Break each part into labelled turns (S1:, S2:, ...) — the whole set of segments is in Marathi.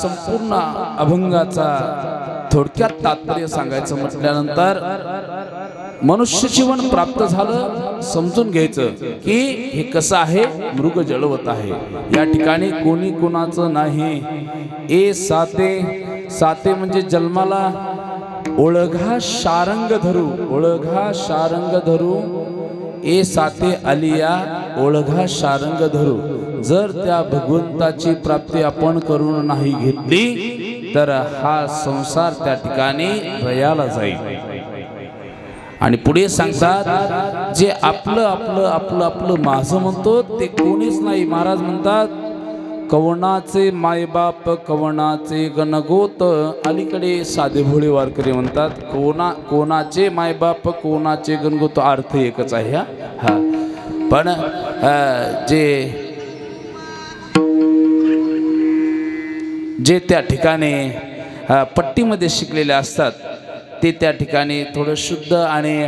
S1: संपूर्ण अभंगाचा थोडक्यात तात्पर्य सांगायचं म्हटल्यानंतर मनुष्य जीवन प्राप्त झालं समजून घ्यायचं की हे कसं आहे, मृग जळवत आहे। या ठिकाणी कोणी कोणाचं नाही। ए साते साते म्हणजे जन्माला ओळघा शारंग धरू, ओळघा शारंग धरू। ए साते आलिया ओळघा शारंग धरू। जर त्या भगवंताची प्राप्ती आपण करून नाही घेतली तर हा संसार त्या ठिकाणी रयाला जाईल। आणि पुढे सांगतात जे आपलं आपलं आपलं आपलं माझं म्हणतो ते कोणीच नाही। महाराज म्हणतात कवनाचे मायबाप कवनाचे गणगोत। अलीकडे साधे भोळे वारकरी म्हणतात कोणाचे मायबाप कोणाचे गणगोत, अर्थ एकच आहे हा। पण जे त्या ठिकाणी पट्टीमध्ये शिकलेले असतात ते त्या ठिकाणी थोडं शुद्ध आणि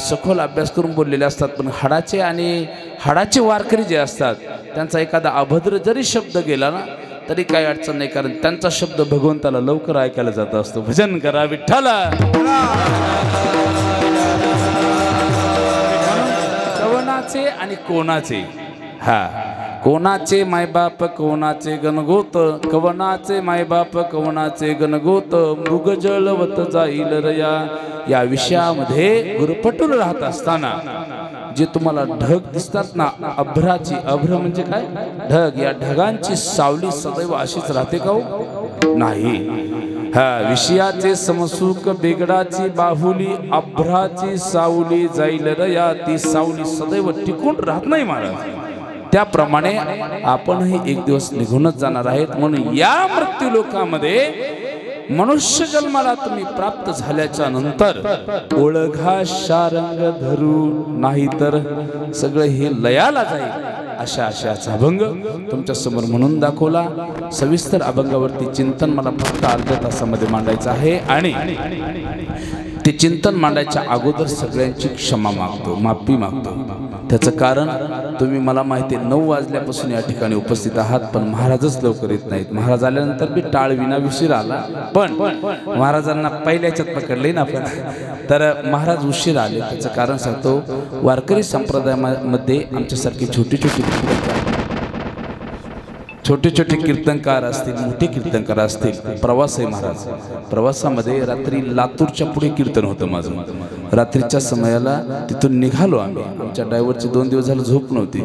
S1: सखोल अभ्यास करून बोललेले असतात। पण हाडाचे वारकरी जे असतात त्यांचा एखादा अभद्र जरी शब्द गेला ना तरी काही अडचण नाही, कारण त्यांचा शब्द भगवंताला लवकर ऐकायला जात असतो। भजन करा विठ्ठला। कवनाचे आणि कोणाचे, हा कोणाचे मायबाप कोणाचे गणगोत, कवनाचे मायबाप कवनाचे गणगोत, मृग जळवत जाईल रया। या विषयामध्ये गुरुपटून राहत असताना जे तुम्हाला ढग दिसतात ना, अभ्राची, अभ्र म्हणजे काय, ढग, या ढगांची सावली सदैव अशीच राहते का हो? नाही। हा विषयाचे समसुख बेगडाची बाहुली, अभ्राची सावली जाईल रया। ती सावली सदैव टिकून राहत नाही महाराज। त्याप्रमाणे आपणही एक दिवस निघूनच जाणार आहेत। म्हणून या मृत्यू लोकामध्ये मनुष्य जन्माला तुम्ही प्राप्त झाल्याच्या नंतर ओळघा शारंग धरू, नाही तर सगळं हे लयाला जाईल। अशाचा अभंग तुमच्या समोर म्हणून दाखवला। सविस्तर अभंगावरती चिंतन मला फक्त अर्ध्या तासामध्ये मांडायचं आहे आणि ते चिंतन मांडायच्या अगोदर सगळ्यांची क्षमा मागतो, माफी मागतो। त्याचं कारण तुम्ही मला माहिती आहे 9 वाजल्यापासून या ठिकाणी उपस्थित आहात, पण महाराजच लवकर येत नाहीत। महाराज आल्यानंतर बी टाळ विना उशीर आला, पण महाराजांना पहिल्याच्यात पकडले ना आपण, तर महाराज उशीर आले। त्याचं कारण सांगतो, वारकरी संप्रदायामध्ये आमच्यासारखी छोटी छोटे कीर्तनकार असतील, मोठे कीर्तनकार असतील, प्रवास आहे महाराज। प्रवासामध्ये रात्री लातूरच्या पुढे कीर्तन होतं माझं। रात्रीच्या समयाला तिथून निघालो आम्ही, आमच्या ड्रायव्हरची 2 दिवस झालं झोप नव्हती,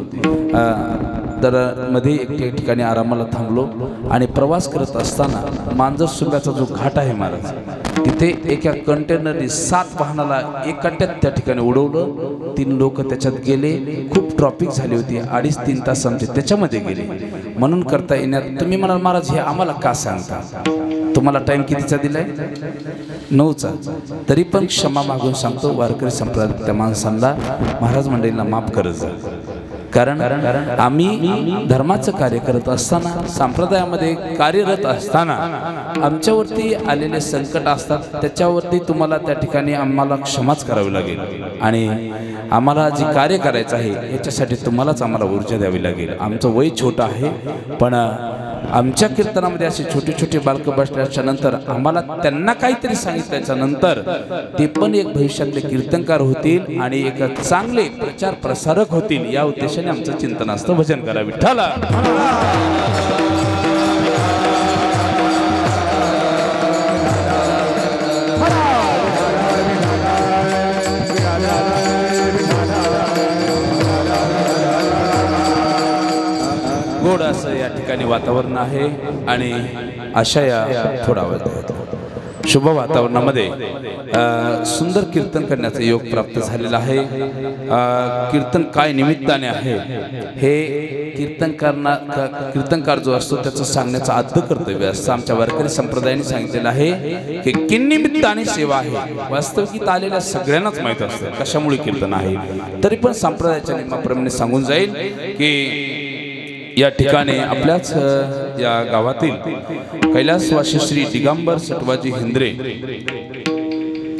S1: तर मध्ये एक ठिकाणी आरामाला थांबलो आणि प्रवास करत असताना मांजर सुंब्याचा जो घाट आहे महाराज, तिथे एका कंटेनरने 7 वाहनाला एक कट्ट्यात त्या ठिकाणी उडवलं। 3 लोक त्याच्यात गेले। खूप ट्रॉफिक झाली होती, 2.5-3 तास आमचे त्याच्यामध्ये गेले। म्हणून करता येण्यात तुम्ही म्हणाल महाराज हे आम्हाला का सांगता, तुम्हाला टाइम कितीचा दिलाय? 9चा। तरी पण क्षमा मागून सांगतो, वारकरी संप्रदायात त्या माणसांना महाराज मंडळींना माफ करत जा। कारण आम्ही धर्माचं कार्य करत असताना, संप्रदायामध्ये कार्यरत असताना आमच्यावरती आलेले संकट असतात, त्याच्यावरती तुम्हाला त्या ठिकाणी आम्हाला क्षमाच करावी लागेल। आणि आम्हाला जे कार्य करायचं आहे याच्यासाठी तुम्हालाच आम्हाला ऊर्जा द्यावी लागेल। आमचं वय छोटं आहे, पण आमच्या कीर्तनामध्ये असे छोटे छोटे बालकं बसल्याच्या नंतर आम्हाला त्यांना काहीतरी सांगितल्याच्या नंतर ते पण एक भविष्यातले कीर्तनकार होतील आणि एक चांगले प्रचार प्रसारक होतील, या उद्देशाने आमचं चिंतन असतं। भजन करा विठ्ठला। गोड असं या ठिकाणी वातावरण आहे आणि अशा या थोडा शुभ वातावरणामध्ये सुंदर कीर्तन करण्याचा योग प्राप्त झालेला आहे। कीर्तन काय निमित्ताने आहे हे कीर्तनकार जो असतो त्याचं सांगण्याचं आद्य कर्तव्य असतं। आमच्या वारकरी संप्रदायाने सांगितलेलं आहे की किन्निमित्ताने सेवा आहे। वास्तविक आलेल्या सगळ्यांनाच माहीत असतं कशामुळे कीर्तन आहे, तरी पण संप्रदायाच्या नियमाप्रमाणे सांगून जाईल की या ठिकाणी आपल्याच या गावातील कैलासवासी श्री दिगंबर सटवाजी हिंद्रे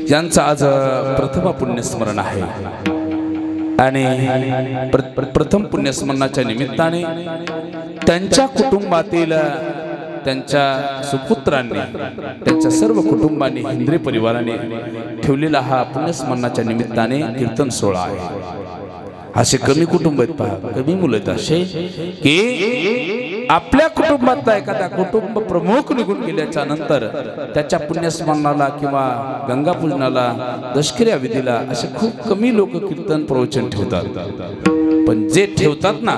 S1: यांचं आज प्रथम पुण्यस्मरण आहे आणि प्रथम पुण्यस्मरणाच्या निमित्ताने त्यांच्या कुटुंबातील त्यांच्या सुपुत्रांनी त्यांच्या सर्व कुटुंबांनी हिंद्रे परिवाराने ठेवलेला हा पुण्यस्मरणाच्या निमित्ताने कीर्तन सोहळा आहे। असे कमी कुटुंब आहेत पहा, कमी मुलं आहेत असे की आपल्या कुटुंबातला एखादा कुटुंब प्रमुख निघून गेल्याच्या नंतर त्याच्या पुण्यस्मरणाला किंवा गंगापूजनाला दशकर्या विधीला असे खूप कमी लोक कीर्तन प्रवचन ठेवतात। पण जे ठेवतात ना,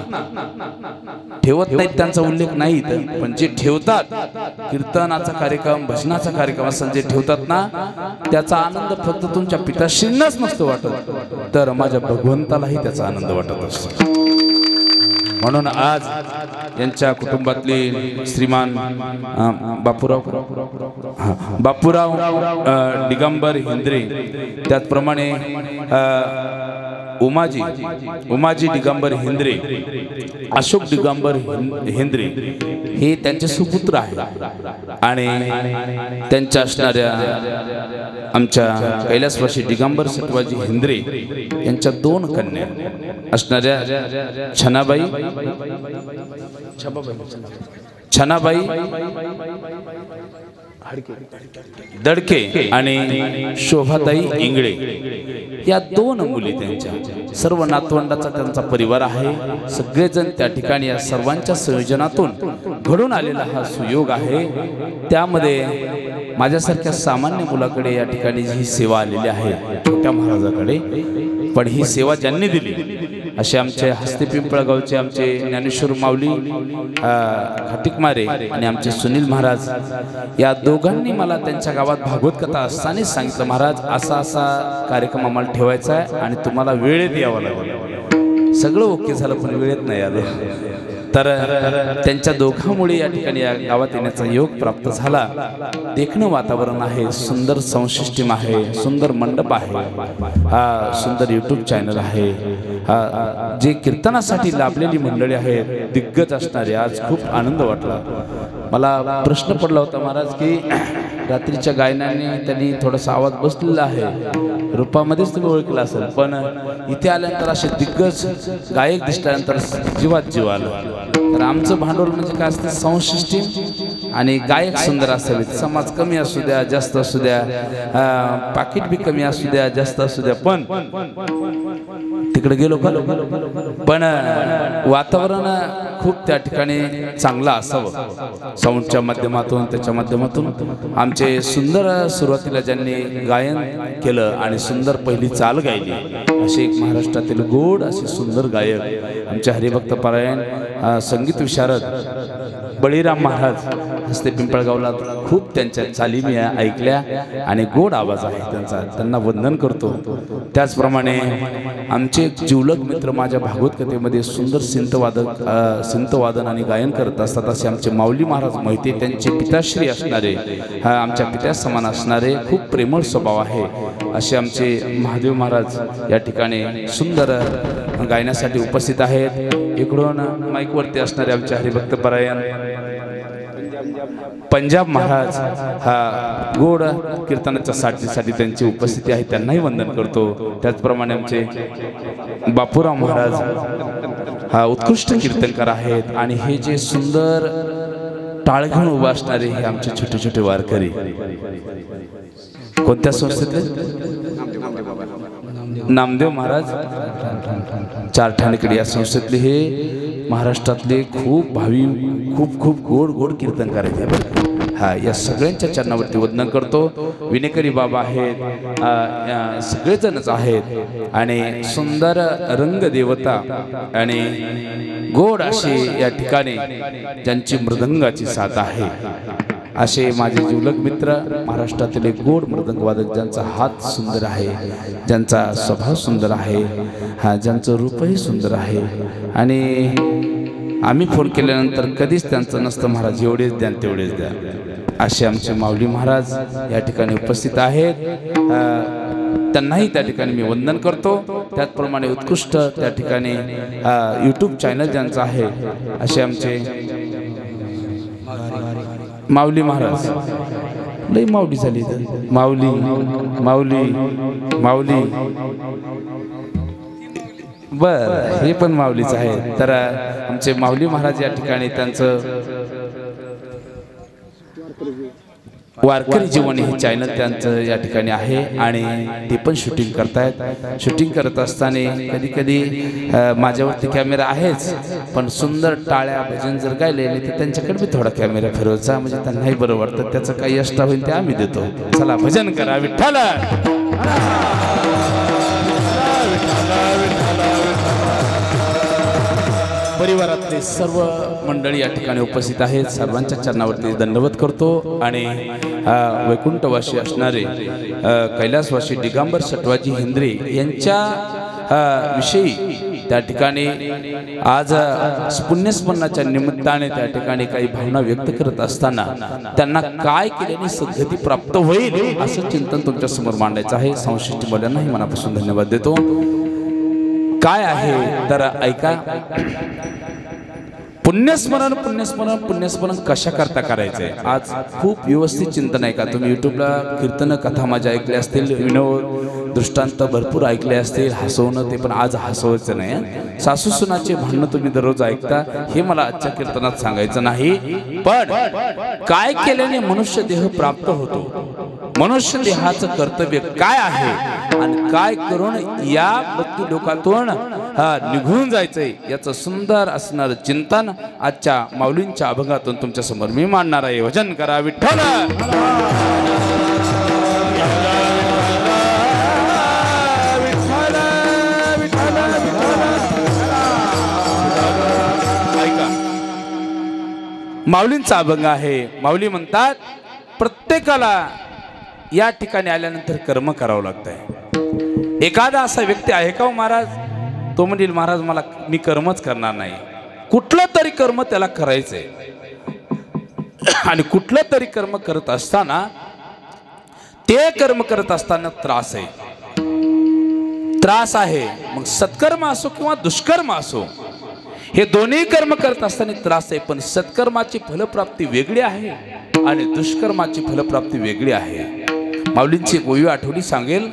S1: ठेवत नाहीत त्यांचा उल्लेख नाही, पण जे ठेवतात कीर्तनाचा कार्यक्रम भजनाचा कार्यक्रम असं जे ठेवतात ना, त्याचा आनंद फक्त तुमच्या पिताश्रींनाच नसतो वाटत, तर माझ्या भगवंतालाही त्याचा आनंद वाटत असतो। म्हणून आज यांच्या कुटुंबातले श्रीमान बापूराव दिगंबर हिंद्रे, त्याचप्रमाणे उमाजी दिगंबर हिंद्रे, अशोक दिगंबर हिंद्रे हे त्यांचे सुपुत्र आहेत आणि त्यांच्या असणाऱ्या आमच्या कैलासवासी दिगंबर सटवाजी हिंद्रे यांच्या 2 कन्या असणाऱ्या छनाबाई दडके आणि शोभाताई इंगळे या 2 मुली त्यांच्या। सर्व नातवंडाचा त्यांचा परिवार आहे। सगळेजण त्या ठिकाणी या सर्वांच्या संयोजनातून घडून आलेला हा सुयोग आहे। त्यामध्ये माझ्यासारख्या सामान्य मुलाकडे या ठिकाणी ही सेवा आलेली आहे छोट्या महाराजाकडे, पण ही सेवा ज्यांनी दिली असे आमचे हस्ते पिंपळगावचे आमचे ज्ञानेश्वर माऊली खाटिकमारे आणि आमचे सुनील महाराज या दोघांनी मला त्यांच्या गावात भागवत कथा असताना सांगितलं, महाराज असा असा कार्यक्रम आम्हाला ठेवायचा आहे आणि तुम्हाला वेळेत यावं लागेल। सगळं ओके झालं पण वेळेत नाही आलं, तर त्यांच्या दोघांमुळे या ठिकाणी या गावात येण्याचा योग प्राप्त झाला। देखणं वातावरण आहे, सुंदर संसिस्टीम आहे, सुंदर मंडप आहे, हा सुंदर यूट्यूब चॅनल आहे, हा जे कीर्तनासाठी लाभलेली मंडळी आहेत दिग्गज असणारे, आज खूप आनंद वाटला मला। प्रश्न पडला होता महाराज की रात्रीच्या गायनाने त्यांनी थोडासा आवाज बसलेला आहे, रूपामध्येच तुम्ही ओळखला असेल, पण इथे आल्यानंतर असे दिग्गज गायक दिसल्यानंतर जीवात जीव आला। तर आमचं भांडवल म्हणजे काय असतं, साऊंड सिस्टीम आणि गायक सुंदर असावेत, समाज कमी असू द्या जास्त असू द्या, पाकिट बी कमी असू द्या जास्त असू द्या, पण तिकडे गेलो का पण वातावरण खूप त्या ठिकाणी चांगलं असावं साऊंडच्या माध्यमातून, त्याच्या माध्यमातून आमचे सुंदर सुरुवातीला ज्यांनी गायन केलं आणि सुंदर पहिली चाल गायली असे एक महाराष्ट्रातील गोड असे सुंदर गायक आमचे हरिभक्त पारायण संगीत विशारद बळीराम महाराज हस्ते पिंपळगावला खूप त्यांच्या चाली मी ऐकल्या आणि गोड आवाज आहे त्यांचा, त्यांना वंदन करतो। त्याचप्रमाणे आमचे जिवलग मित्र माझ्या भागवत कथेमध्ये सुंदर सिंतवादन आणि गायन करत असतात असे आमचे माऊली महाराज मोहिते, त्यांचे पिताश्री असणारे, आमच्या पित्या समान असणारे, खूप प्रेमळ स्वभाव आहे असे आमचे महादेव महाराज या ठिकाणी सुंदर गायनासाठी उपस्थित आहेत। इकडून माईकवरती असणारे आमचे हरिभक्त परायण पंजाब महाराज हा गोड कीर्तनाच्या साठीसाठी त्यांची उपस्थिती आहे, त्यांनाही वंदन करतो। त्याचप्रमाणे आमचे बापूराव महाराज हा उत्कृष्ट कीर्तनकार आहेत आणि हे जे सुंदर टाळ घेऊन उभा असणारे हे आमचे छोटे छोटे वारकरी कोणत्या संस्थेतले, नामदेव महाराज चारठाणेकडे या संस्थेतले हे महाराष्ट्रातले खूप भावी खूप गोड गोड कीर्तनकार आहेत। हा या सगळ्यांच्या चरणावरती वंदन करतो। विनेकरी बाबा आहेत, सगळेजणच आहेत आणि सुंदर रंग देवता आणि गोड असे या ठिकाणी ज्यांची मृदंगाची साथ आहे असे माझे जिवलग मित्र महाराष्ट्रातील एक गोड मृदंगवादक ज्यांचा हात सुंदर आहे, ज्यांचा स्वभाव सुंदर आहे, हा ज्यांचं रूपही सुंदर आहे आणि आम्ही फोन केल्यानंतर कधीच त्यांचं नसतं, महाराज एवढेच द्या तेवढेच द्या असे आमचे माऊली महाराज या ठिकाणी उपस्थित आहेत। त्यांनाही त्या ठिकाणी मी वंदन करतो। त्याचप्रमाणे उत्कृष्ट त्या ठिकाणी यूट्यूब चॅनल ज्यांचं आहे असे आमचे माऊली महाराज, लई माऊली झाली माऊली माऊली माऊली बर हे पण माऊलीच आहे। तर आमचे माऊली महाराज या ठिकाणी त्यांचं वारकरी जीवन हे चॅनल त्यांचं या ठिकाणी आहे आणि ते पण शूटिंग करतायत. शूटिंग करत असताना कधी कधी माझ्यावरती कॅमेरा आहेच, पण सुंदर टाळ्या भजन जर गायले तर त्यांच्याकडे मी थोडा कॅमेरा फिरवायचा, म्हणजे त्यांनाही बरं वाटतं. त्याचं काही एक्स्ट्रा होईल ते आम्ही देतो. चला भजन करा विठ्ठल. परिवारातले सर्व मंडळी या ठिकाणी उपस्थित आहेत. सर्वांच्या चरणावरती दंडवत करतो आणि वैकुंठवासी असणारे कैलासवासी दिगंबर सटवाजी हिंद्रे यांच्या विषयी त्या ठिकाणी आज पुण्यस्मरणाच्या निमित्ताने त्या ठिकाणी काही भावना व्यक्त करत असताना त्यांना काय केल्याने सद्गती प्राप्त होईल असं चिंतन तुमच्या समोर मांडायचं आहे. संश्लिष्ट मुलांनाही मनापासून धन्यवाद देतो. काय आहे तर ऐका. पुण्यस्मरण पुण्यस्मरण पुण्यस्मरण कशा करता करायचंय आज खूप व्यवस्थित चिंतन आहे का. तुम्ही युट्यूबला कीर्तन कथा माझ्या ऐकल्या असतील, विनोद दृष्टांत भरपूर ऐकले असतील, हसवणं ते पण आज हसवायचं नाही. सासू सुनाचे भांडणं तुम्ही दररोज ऐकता, हे मला आजच्या कीर्तनात सांगायचं नाही. पण काय केल्याने मनुष्य देह प्राप्त होतो, मनुष्य देहाचं कर्तव्य काय आहे आणि काय करून या मृत्यू लोकातून निघून जायचंय याचं सुंदर असणारं चिंतन आजच्या माऊलींच्या अभंगातून तुमच्या समोर मी मांडणार आहे. भजन करा विठ्ठल. ऐका, माऊलींचा अभंग आहे. माऊली म्हणतात प्रत्येकाला या ठिकाणी आल्यानंतर कर्म करावं लागतंय. एखादा असा व्यक्ती आहे का हो महाराज, तो म्हणेल महाराज मला मी कर्मच करणार नाही. कुठलं तरी कर्म त्याला करायचंय आणि कुठलं तरी कर्म करत असताना ते कर्म करत असताना त्रास आहे, त्रास आहे. मग सत्कर्म असो किंवा दुष्कर्म असो, हे दोन्ही कर्म करत असताना त्रास आहे. पण सत्कर्माची फलप्राप्ती वेगळी आहे आणि दुष्कर्माची फलप्राप्ती वेगळी आहे. माऊलींची गोवी आठवणी सांगेल.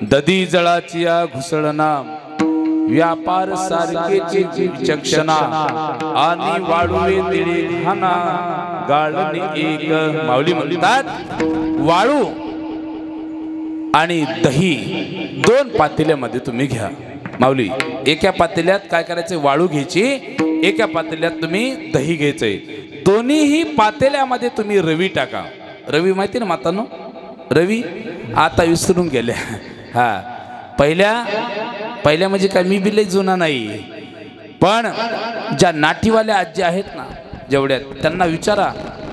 S1: ददी जळाची घुसळणा, व्यापार सारखेची विचक्षणा, आणि वाळूवे तिळे खाना गाळणी एक. माऊली म्हणतात वाळू आणि दही दोन पातेल्यामध्ये तुम्ही घ्या. माऊली एका पातेल्यात काय करायचे, वाळू घ्यायची, एका पातेल्यात तुम्ही दही घ्यायचंय. दोन्हीही पातेल्यामध्ये तुम्ही रवी टाका. रवी माहिती ना मातांनो, रवी आता विसरून गेल्या. हा पहिल्या म्हणजे काय, मी बी लई जुना नाही, पण ज्या नाटीवाल्या आजी आहेत ना जेवढ्या, त्यांना विचारा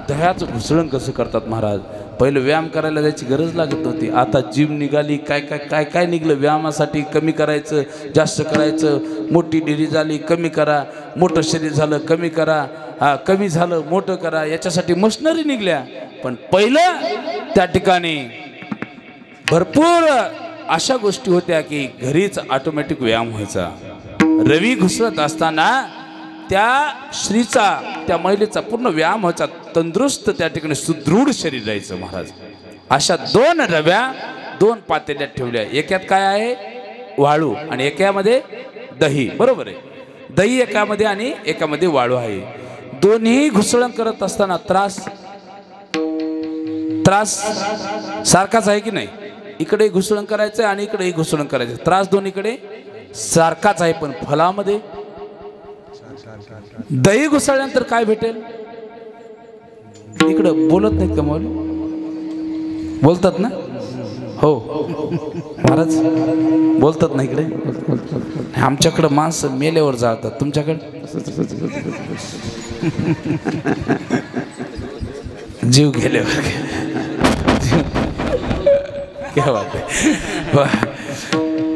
S1: दह्याचं घुसळण कसं करतात महाराज. पहिलं व्यायाम करायला जायची गरज लागत नव्हती. आता जिम निघाली, काय काय काय काय निघलं व्यायामासाठी. कमी करायचं, जास्त करायचं, मोठी डिरी झाली कमी करा, मोठं शरीर झालं कमी करा, कमी झालं मोठं करा, याच्यासाठी मशिनरी निघल्या. पण पहिलं त्या ठिकाणी भरपूर अशा गोष्टी होत्या की घरीच ऑटोमॅटिक व्यायाम व्हायचा. रवी घुसळत असताना त्या स्त्रीचा, त्या महिलेचा पूर्ण व्यायाम व्हायचा, तंदुरुस्त त्या ठिकाणी सुदृढ शरीर राहायचं महाराज. अशा दोन रव्या दोन पातेल्यात ठेवल्या. एकात काय आहे, वाळू, आणि एकामध्ये दही. बरोबर आहे, दही एकामध्ये आणि एकामध्ये वाळू आहे. दोन्ही घुसळण करत असताना त्रास सारखाच आहे की नाही. इकडे घुसळण करायचं आणि इकडे घुसळण करायचं, त्रास दोन्हीकडे सारखाच आहे. पण फलामध्ये दही घुसळल्यानंतर काय भेटेल. इकडं बोलत नाहीत का मौली, बोलतात ना. हो महाराज बोलतात ना इकडे. आमच्याकडं माणसं मेल्यावर जातात, तुमच्याकडे जीव गेल्यावर. क्या बात आहे.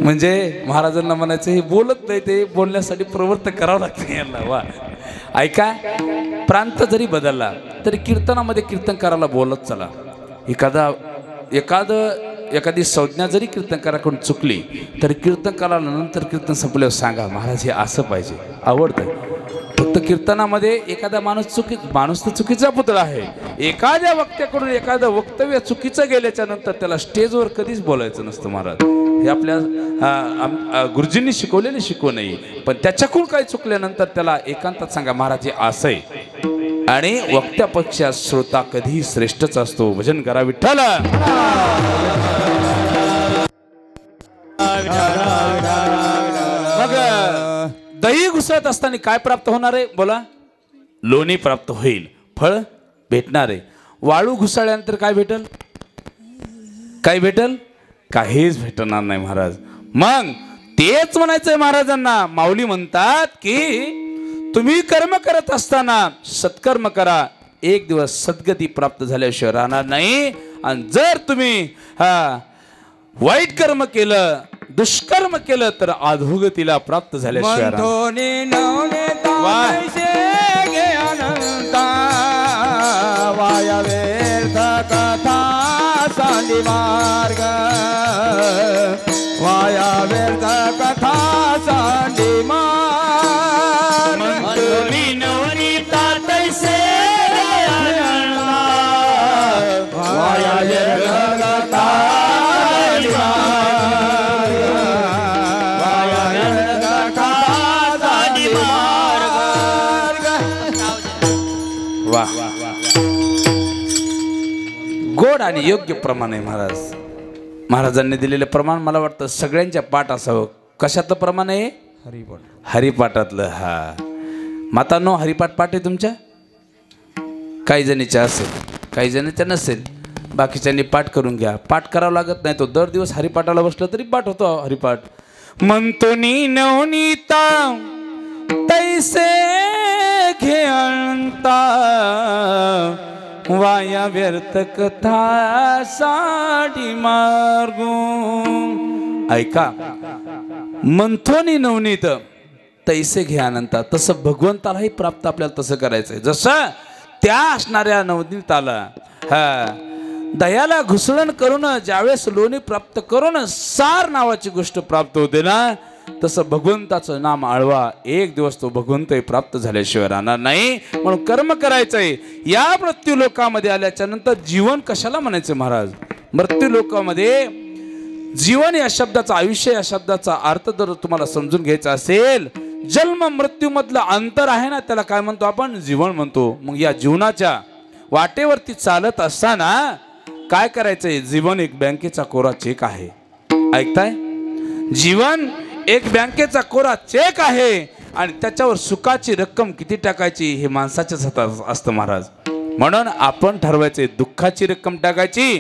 S1: म्हणजे महाराजांना म्हणायचं हे बोलत नाही, ते बोलण्यासाठी प्रवृत्त करावं लागतं यांना. वा ऐका, प्रांत जरी बदलला तरी कीर्तनामध्ये कीर्तन करायला बोलत चला. एखादी संज्ञा जरी कीर्तनकाराकडून चुकली तर कीर्तनकाराला नंतर कीर्तन संपल्यावर सांगा महाराज हे असं पाहिजे, आवडतं. फक्त कीर्तनामध्ये एखादा माणूस तर चुकीचा पुतळा आहे. एखाद्या वक्त्याकडून एखादं वक्तव्य चुकीचं गेल्याच्या नंतर त्याला स्टेजवर कधीच बोलायचं नसतं महाराज. हे आपल्या गुरुजींनी शिकवलेले शिकवू नये. पण त्याच्याकडून काही चुकल्यानंतर त्याला एकांतात सांगा महाराज हे असं आहे. आणि वक्त्यापेक्षा श्रोता कधी श्रेष्ठच असतो. भजन करा विठ्ठल. मग दही घुसळत असताना काय प्राप्त होणार आहे बोला? लोणी प्राप्त होईल, फळ भेटणार आहे. वाळू घुसळल्यानंतर काय भेटल? काय भेटल? काहीच भेटणार नाही महाराज. मग तेच म्हणायचंय महाराजांना. माऊली म्हणतात की तुम्ही कर्म करत असताना सत्कर्म करा, एक दिवस सद्गती प्राप्त झाल्याशिवाय राहणार नाही. आणि जर तुम्ही वाईट कर्म केलं, दुष्कर्म केलं तर अधोगतीला प्राप्त झाल्याशिवाय
S2: वाया व्यर्थ कथा सांडी मार्ग, वाया व्यर्थ कथा सांडी मार्ग. वाया व्यर्थ कथा
S1: गोड आणि योग्य प्रमाण आहे महाराज. महाराजांनी दिलेलं प्रमाण मला वाटतं सगळ्यांच्या पाठ असावं. कशातलं प्रमाण आहे?
S2: हरिपाठ.
S1: हरिपाठातलं. मातांनो हरिपाठ पाठ आहे तुमच्या? काही जणीच्या असेल, काही जणीच्या नसेल. बाकीच्यांनी पाठ करून घ्या. पाठ करावं लागत नाही. तो दर दिवस हरिपाठाला बसलं तरी पाठ होतो हरिपाठ. म्हणतो नी नवनीता तैसे घेणता, वाया व्यर्थ कथा साडी मार्गो. ऐका, मंथोनी नवनीत तैसे घे अनंता. तसं भगवंतालाही प्राप्त आपल्याला तसं करायचंय. जसं त्या असणाऱ्या नवनीताला दयाला घुसळण करून ज्यावेळेस लोणी प्राप्त करून सार नावाची गोष्ट प्राप्त होते ना, तसं भगवंताचं नाम आळवा. एक दिवस तो भगवंतही प्राप्त झाल्याशिवाय राहणार नाही. म्हणून कर्म करायचंय. या मृत्यू लोकामध्ये आल्याच्या नंतर जीवन कशाला म्हणायचं महाराज? मृत्यू लोकामध्ये जीवन या शब्दाचा, आयुष्य या शब्दाचा अर्थ जर तुम्हाला समजून घ्यायचा असेल, जन्म मृत्यू मधलं अंतर आहे ना, त्याला काय म्हणतो आपण? जीवन म्हणतो. मग या जीवनाच्या वाटेवरती चालत असताना काय करायचंय? जीवन एक बँकेचा कोरा चेक आहे. ऐकताय? जीवन एक बँकेचा कोरा चेक आहे आणि त्याच्यावर सुखाची रक्कम किती टाकायची हे माणसाच्याच हातात असतं महाराज. म्हणून आपण ठरवायचे दुःखाची रक्कम टाकायची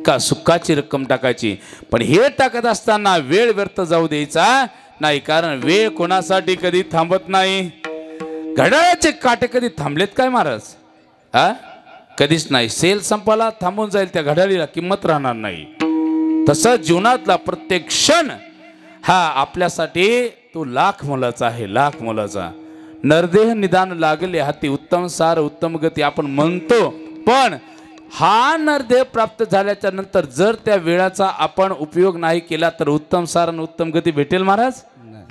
S1: का सुखाची रक्कम टाकायची. पण हे टाकत असताना वेळ व्यर्थ जाऊ द्यायचा नाही, कारण वेळ कोणासाठी कधी थांबत नाही. घड्याळाचे काटे कधी थांबलेत काय महाराज? कधीच नाही. सेल संपाला थांबून जाईल, त्या घड्याळीला किंमत राहणार नाही. तसं जीवनातला प्रत्येक क्षण आपल्यासाठी तो लाख मोलाचा आहे, लाख मोलाचा. नरदेह निदान लागले हाती, उत्तम सार उत्तम गती आपण म्हणतो. पण हा नरदेह प्राप्त झाल्याच्या नंतर जर त्या वेळाचा आपण उपयोग नाही केला तर उत्तम सार आणि उत्तम गती भेटेल महाराज?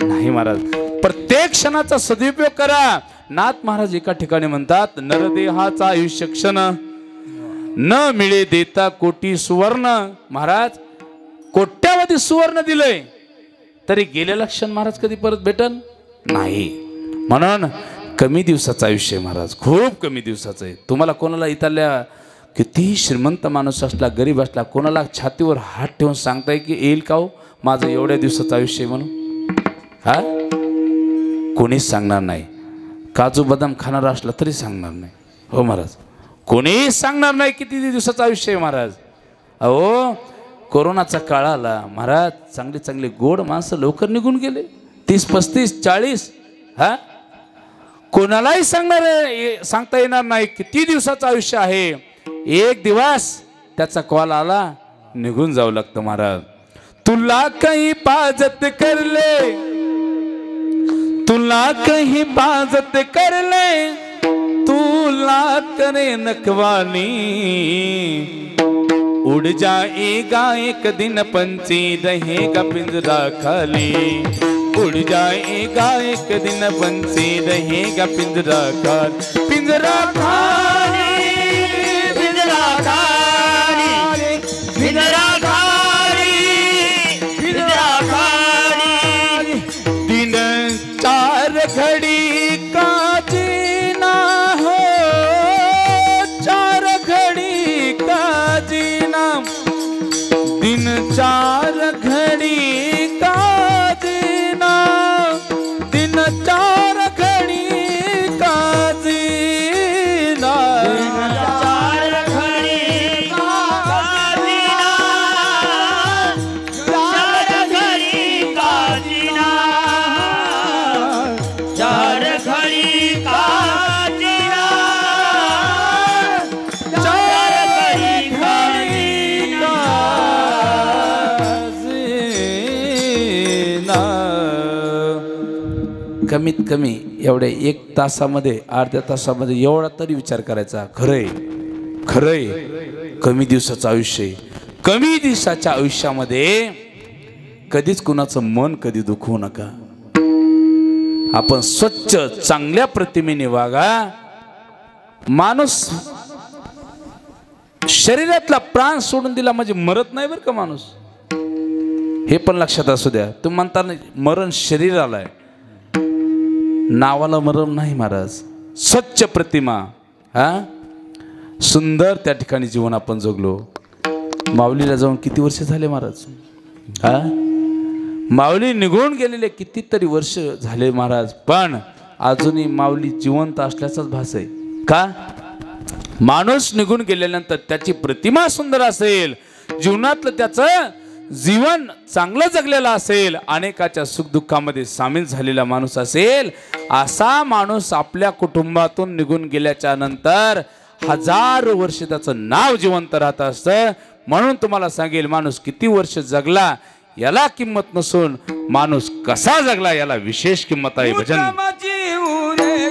S1: नाही महाराज. प्रत्येक क्षणाचा सदुपयोग करा. नाथ महाराज एका ठिकाणी म्हणतात, नरदेहाचा आयुष्य क्षण न मिळे देता कोटी सुवर्ण. महाराज कोट्यावधी सुवर्ण दिलंय तरी गेलेलं क्षण महाराज कधी परत भेटल नाही. म्हणून कमी दिवसाचं आयुष्य आहे महाराज, खूप कमी दिवसाचं आहे. तुम्हाला कोणाला इथल्या किती श्रीमंत माणूस असला, गरीब असला, कोणाला छातीवर हात ठेवून सांगताय की येईल का हो माझं एवढ्या दिवसाचं आयुष्य आहे म्हणून? कोणीच सांगणार नाही. काजू बदाम खाणार असला तरी सांगणार नाही. हो महाराज, कोणीच सांगणार नाही किती दिवसाचं आयुष्य आहे महाराज. अहो कोरोनाचा काळ आला महाराज, चांगली चांगली गोड माणसं लवकर निघून गेले. 30, 35, 40. कोणालाही सांगता येणार नाही किती दिवसाचं आयुष्य आहे. एक दिवस त्याचा कॉल आला, निघून जाऊ लागतं महाराज. तुला कहीं बाजत कर ले, तुला कहीं बाजत कर ले, तुला करे नखवानी. उड़ जाएगा एक दिन पंछी रहेगा पिंजरा खाली. उड़ जाएगा एक दिन पंछी रहेगा पिंजरा खाली. पिंजरा खाली, पिंजरा खाली, पिंजरा खाली, पिंजरा खाली. दिन 4 घड़ी का जीना है, कमीत कमी एवढ्या 1 तासामध्ये अर्ध्या तासामध्ये एवढा तरी विचार करायचा. खरंय खरंय, कमी दिवसाचं आयुष्य आहे. कमी दिवसाच्या आयुष्यामध्ये कधीच कुणाचं मन कधी दुखवू नका. आपण स्वच्छ चांगल्या प्रतिमेने वागा. माणूस शरीरातला प्राण सोडून दिला म्हणजे मरत नाही बरं का माणूस. हे पण लक्षात असू द्या. तुम्ही म्हणता मरण शरीराला आहे, नावाला मरण नाही महाराज. स्वच्छ प्रतिमा, हा सुंदर त्या ठिकाणी जीवन आपण जगलो. माऊलीला जाऊन किती वर्ष झाले महाराज? हा माऊली निघून गेलेले कितीतरी वर्ष झाले महाराज, पण अजूनही माऊली जिवंत असल्याचाच भास आहे. का? माणूस निघून गेल्यानंतर त्याची प्रतिमा सुंदर असेल, जीवनातलं त्याचं जीवन चांगलं जगलेलं असेल, अनेकाच्या सुखदुःखामध्ये सामील झालेला माणूस असेल, असा माणूस आपल्या कुटुंबातून निघून गेल्याच्या नंतर 1000 वर्ष त्याचं नाव जिवंत राहत असतं. म्हणून तुम्हाला सांगेल, माणूस किती वर्ष जगला याला किंमत नसून माणूस कसा जगला याला विशेष किंमत आहे. भजन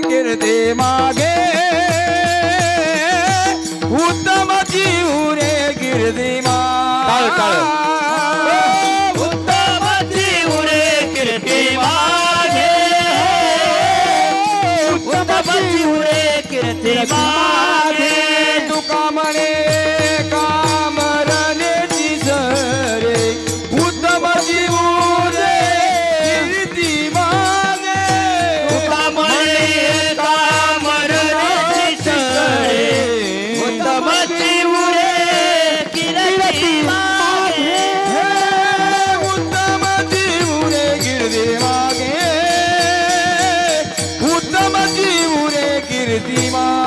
S2: कीर्ती मागे, उत्तम जीवरे कीर्ती मागे, उत्तम जीवरे कीर्ती मागे, उत्तम जीवरे कीर्ती मागे. तुका म्हणे कामरण्याची सरे, उत्तम जीवरे कीर्ती मागे. तुका म्हणे कामरण्याची सरे, उत्तम जीवरे कीर्ती मागे, उत्तम जीवरे कीर्ती मागे, उत्तम जीवरे कीर्ती मागे,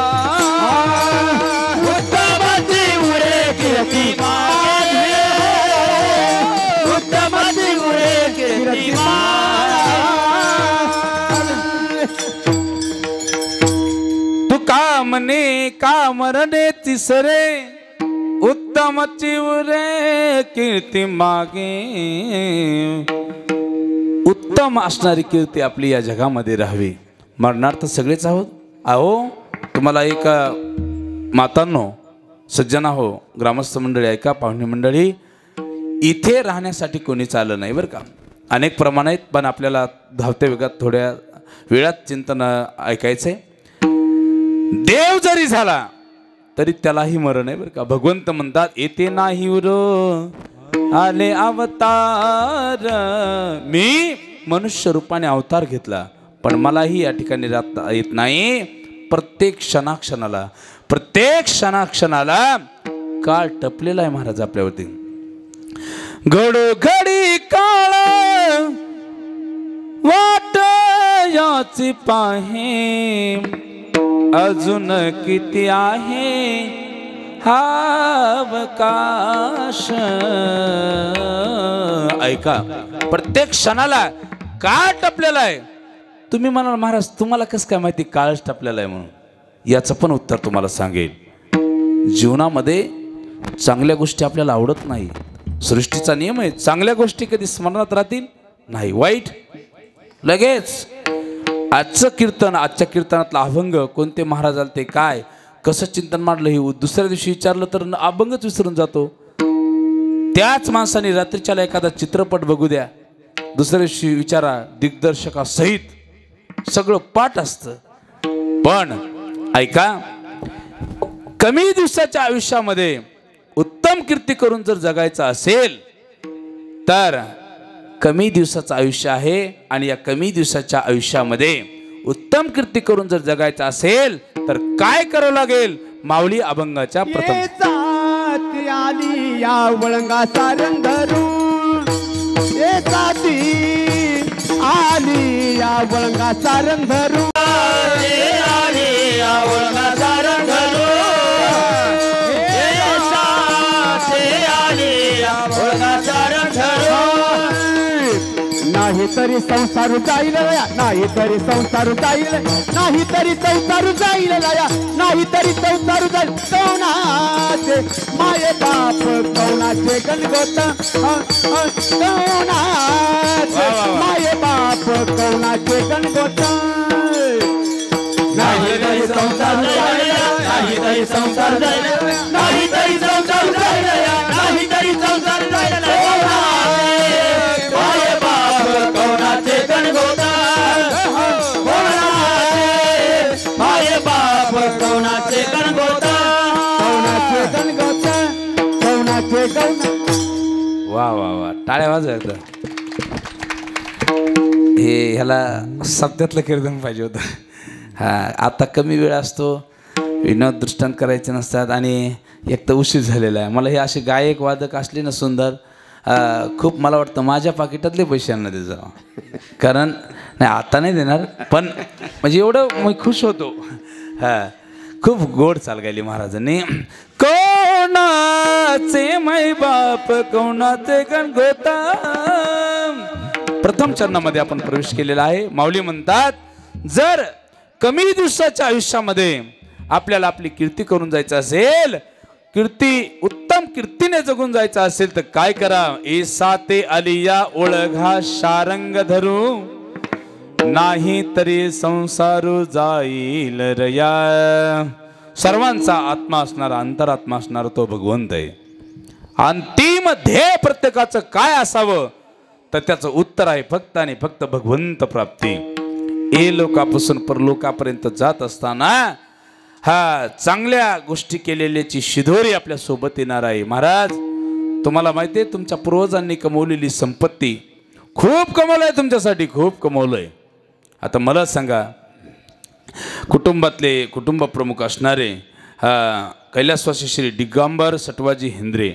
S2: उत्तम जीवरे कीर्ती मागे, उत्तम जीवरे कीर्ती मागे.
S1: तू कामने कामरण्याची सरे, उत्तम चिवरे कीर्ती मागे. उत्तम असणारी कीर्ती आपली या जगामध्ये राहावी. मरणार तर सगळेच आहोत. अहो तुम्हाला एक मातांनो, सज्जना हो, ग्रामस्थ मंडळी ऐका, पाहुणे मंडळी, इथे राहण्यासाठी कोणी चाललं नाही बरं का. अनेक प्रमाण आहेत, पण आपल्याला धावत्या वेगात थोड्या वेळात चिंतन ऐकायचंय. देव जरी झाला तरी त्यालाही मरण आहे बरं का. भगवंत म्हणतात, येते नाही उर आले अवतार. मी मनुष्य रूपाने अवतार घेतला, पण मलाही या ठिकाणी राहता येत नाही. प्रत्येक क्षणाक्षणाला काळ टपलेला आहे महाराज आपल्यावरती. घडोघडी काळ वाट याची पाहे, अजून किती आहे अवकाश. ऐका, प्रत्येक क्षणाला काळ टपलेला आहे. तुम्ही म्हणाल महाराज तुम्हाला कसं काय माहिती काळच टपलेला आहे म्हणून? याचं पण उत्तर तुम्हाला सांगेल. जीवनामध्ये चांगल्या गोष्टी आपल्याला आवडत नाही. सृष्टीचा नियम आहे, चांगल्या गोष्टी कधी स्मरणात राहतील नाही, वाईट लगेच. आजच्या कीर्तनातला अभंग कोणते महाराज आले ते काय कसं चिंतन मांडलं हे दुसऱ्या दिवशी विचारलं तर अभंगच विसरून जातो. त्याच माणसाने रात्रीच्याला एखादा चित्रपट बघू द्या, दुसऱ्या दिवशी विचारा, दिग्दर्शकासहित सगळं पाठ असतं. पण ऐका, कमी दिवसाच्या आयुष्यामध्ये उत्तम कीर्ती करून जर जगायचं असेल तर कमी दिवसाचं आयुष्य आहे, आणि या कमी दिवसाच्या आयुष्यामध्ये उत्तम कीर्ती करून जर जगायचं असेल तर काय करावं लागेल? माऊली अभंगाच्या प्रथम
S2: आली या वळंगा सारंग धरून, आली या वळंगा सारंग धरून, आली या वळंगा सारंग धरून, आली या वळंगा सारंग धरून. नाही तरी संसार जाईल लया, नाही तरी संसार जाईल, नाही तरी संसार जाईल लया, नाही तरी संसार जाईल. कौनाचे माये बाप, कौनाचे गणगोत, कौनाचे माये बाप, कवनाचे गणगोत नाही तरी संसार जायला नाही तरी संसार जायला नाही तरी संसार जायला नाही तरी संसार जायला माय बाप कवनाचे गणगोत माय बाप कवनाचे गणगोत कवनाचे गणगोत कवनाचे गण
S1: वा वा वा टाळ्या वाजवायचं हे ह्याला सत्यातलं कीर्तन पाहिजे होतं. हां आता कमी वेळ असतो, विनोद दृष्टांत करायचे नसतात आणि एक तर उशीर झालेला आहे. मला हे असे गायक वादक असले ना सुंदर, खूप मला वाटतं माझ्या पाकिटातले पैसे आणणार ते जावं, कारण नाही आता नाही देणार पण म्हणजे एवढं मी खुश होतो. हां खूप गोड चाल गायली महाराजांनी. कोणाचे माय बाप कोणाचे गणगोता, प्रथम चरणामध्ये आपण प्रवेश केलेला आहे. माऊली म्हणतात जर कमी दिवसाच्या आयुष्यामध्ये आपल्याला आपली कीर्ती करून जायचं असेल, कीर्ती उत्तम कीर्तीने जगून जायचं असेल तर काय करा. ऐसा ते आलिया ओळघा शारंग धरू नाही तरी संसारू जाईल रया. सर्वांचा आत्मा असणारा अंतरात्मा असणारा तो भगवंत आहे. अंतिम ध्येय प्रत्येकाचं काय असावं तर त्याचं उत्तर आहे फक्त आणि फक्त भगवंत प्राप्ती. ए लोकापासून परलोकापर्यंत जात असताना हा चांगल्या गोष्टी केलेल्याची शिदोरी आपल्या सोबत येणार आहे. महाराज तुम्हाला माहिती आहे तुमच्या पूर्वजांनी कमवलेली संपत्ती खूप कमवलंय, तुमच्यासाठी खूप कमवलंय. आता मला सांगा, कुटुंबातले कुटुंब प्रमुख असणारे कैलासवासी श्री दिगंबर सटवाजी हेंद्रे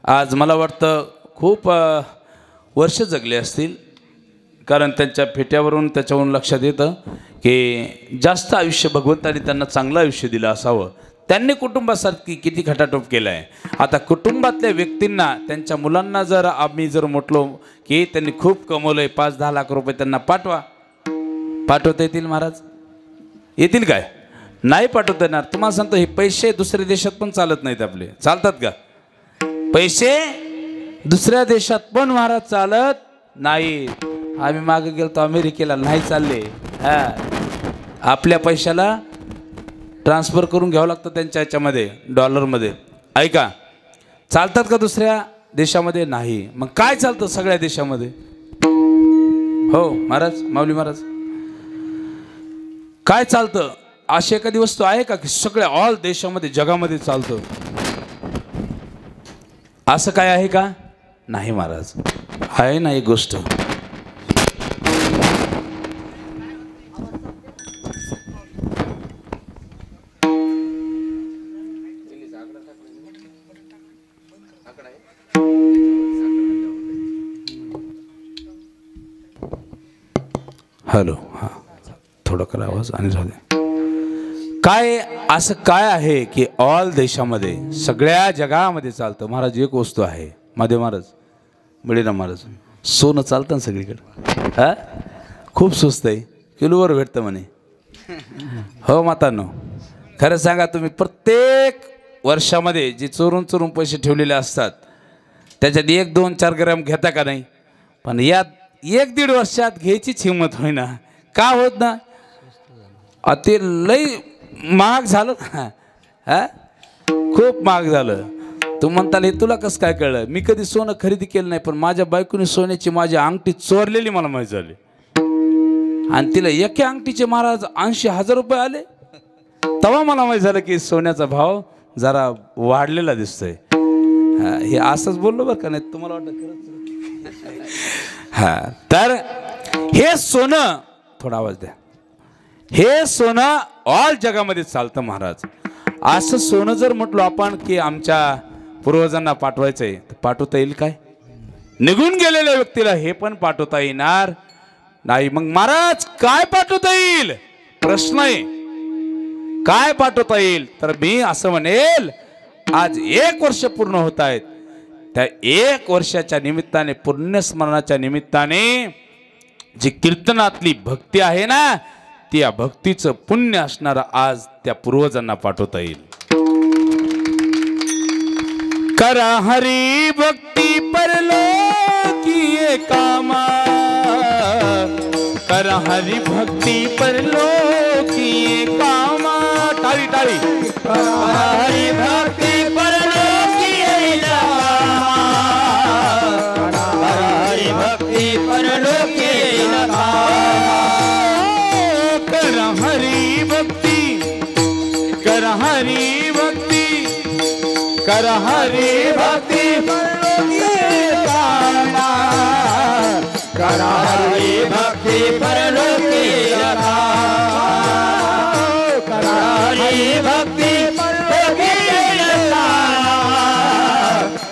S1: आज मला वाटतं खूप वर्ष जगले असतील, कारण त्यांच्या फेट्यावरून त्याच्यावरून लक्षात येतं की जास्त आयुष्य भगवंताने त्यांना चांगलं आयुष्य दिलं असावं. त्यांनी कुटुंबासारखी किती खटाटोप केला आहे. आता कुटुंबातल्या व्यक्तींना त्यांच्या मुलांना जर आम्ही जर म्हटलो की त्यांनी खूप कमवलं आहे, 5-10 लाख रुपये त्यांना पाठवता येतील महाराज? येतील काय? नाही पाठवता येणार. तुम्हाला सांगतो हे पैसे दुसऱ्या देशात पण चालत नाहीत. आपले चालतात का पैसे दुसऱ्या देशात पण महाराज? चालत नाही. आम्ही मागे गेलो अमेरिकेला, नाही चालले. आपल्या पैशाला ट्रान्सफर करून घ्यावं लागतं त्यांच्या ह्याच्यामध्ये डॉलरमध्ये. ऐका, चालतात का दुसऱ्या देशामध्ये? नाही. मग काय चालतं सगळ्या देशामध्ये? हो महाराज, माऊली महाराज काय चालतं? अशी एखादी वस्तू आहे का की सगळ्या ऑल देशामध्ये जगामध्ये चालतं? असं काय आहे का? नाही महाराज, आहे ना एक गोष्ट. हॅलो, हां थोडं करा आवाज आणि राहू दे. काय असं काय आहे की ऑल देशामध्ये सगळ्या जगामध्ये चालतं? महाराज एक वस्तू आहे. महादेव महाराज, बळीराम महाराज, सोनं चालतं ना सगळीकडे. हां खूप स्वस्त आहे, किलोवर भेटतं म्हणे. हो मातांनो, खरं सांगा तुम्ही प्रत्येक वर्षामध्ये जे चोरून चोरून पैसे ठेवलेले असतात त्याच्यात 1-2-4 ग्रॅम घेता का नाही? पण यात 1-1.5 वर्षात घ्यायचीच हिंमत होईना. का होत ना? ते लई महाग झालं ना. हा खूप महाग झालं. तू म्हणताल हे तुला कसं काय कळलं? मी कधी सोनं खरेदी केलं नाही, पण माझ्या बायकोने सोन्याची माझी अंगठी चोरलेली मला माहीत झाली. आणि तिला एका अंगठीचे महाराज 80,000 रुपये आले. तेव्हा मला माहीत झालं की सोन्याचा भाव जरा वाढलेला दिसतोय. हे असंच बोललो बरं का, नाही तुम्हाला वाटतं खरंच? हां तर हे सोनं, थोडा आवाज द्या, हे सोनं ऑल जगामध्ये चालतं महाराज. असं सोनं जर म्हटलो आपण की आमच्या पूर्वजांना पाठवायचं आहे तर पाठवता येईल काय? निघून गेलेल्या व्यक्तीला हे पण पाठवता येणार नाही. मग महाराज काय पाठवता येईल? प्रश्न आहे. काय पाठवता येईल? तर मी असं म्हणेल, आज 1 वर्ष पूर्ण होत आहेत. त्या 1 वर्षाच्या निमित्ताने, पुण्यस्मरणाच्या निमित्ताने जी कीर्तनातली भक्ती आहे ना, ती या भक्तीचं पुण्य असणारा आज त्या पूर्वजांना पाठवता येईल. करा हरी भक्ती परलोकी कामा, कर हरि भक्ति परलोकी कामा टाळी टाळी
S2: हरि भक्ति परलोकी हरि भक्ति परलोकी
S1: कर हरि भक्ति कर हरि भक्ति कर हरि भक्ति
S2: परलोकी कर हरि भक्ति परलोकी कर हरि भक्ति परलोकी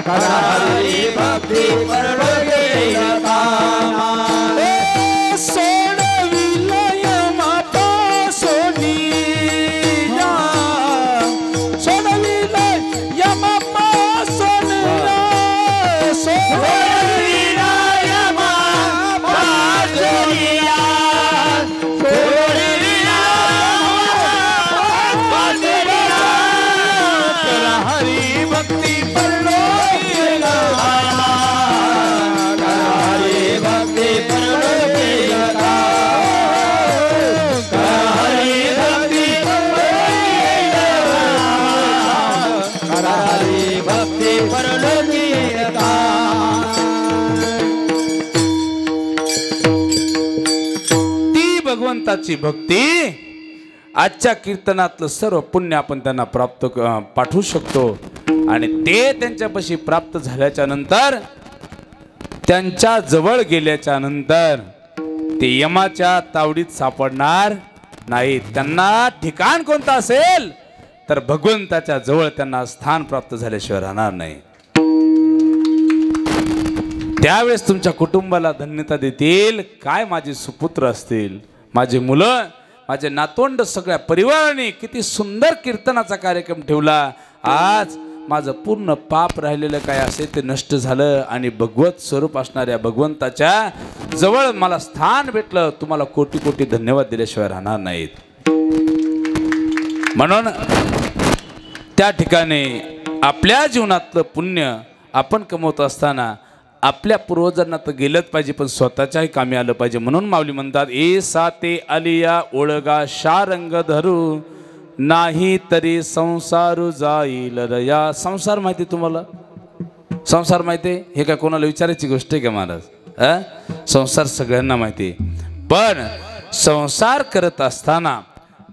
S2: कर हरि भक्ति परलोकी
S1: भगवंताची भक्ती आजच्या कीर्तनातलं सर्व पुण्य आपण त्यांना प्राप्त पाठवू शकतो आणि ते त्यांच्यापाशी प्राप्त झाल्याच्या नंतर त्यांच्या जवळ गेल्याच्या नंतर ते यमाच्या तावडीत सापडणार नाही. त्यांना ठिकाण कोणतं असेल तर भगवंताच्या जवळ त्यांना स्थान प्राप्त झाल्याशिवाय राहणार नाही. त्यावेळेस तुमच्या कुटुंबाला धन्यता देतील. काय माझे सुपुत्र असतील, माझे मुलं, माझे नातवंड, सगळ्या परिवाराने किती सुंदर कीर्तनाचा कार्यक्रम ठेवला. आज माझं पूर्ण पाप राहिलेलं काय असेल ते नष्ट झालं आणि भगवत स्वरूप असणाऱ्या भगवंताच्या जवळ मला स्थान भेटलं. तुम्हाला कोटी कोटी धन्यवाद दिल्याशिवाय राहणार नाहीत. म्हणून त्या ठिकाणी आपल्या जीवनातलं पुण्य आपण कमवत असताना आपल्या पूर्वजांना तर गेलंच पाहिजे पण स्वतःच्याही कामी आलं पाहिजे. म्हणून माऊली म्हणतात ए साते आलिया ओळगा शारंग धरू नाही तरी संसार जाईल रया. संसार माहिती तुम्हाला? संसार माहिती आहे? हे काय कोणाला विचारायची गोष्ट आहे का महाराज? संसार सगळ्यांना माहिती, पण संसार करत असताना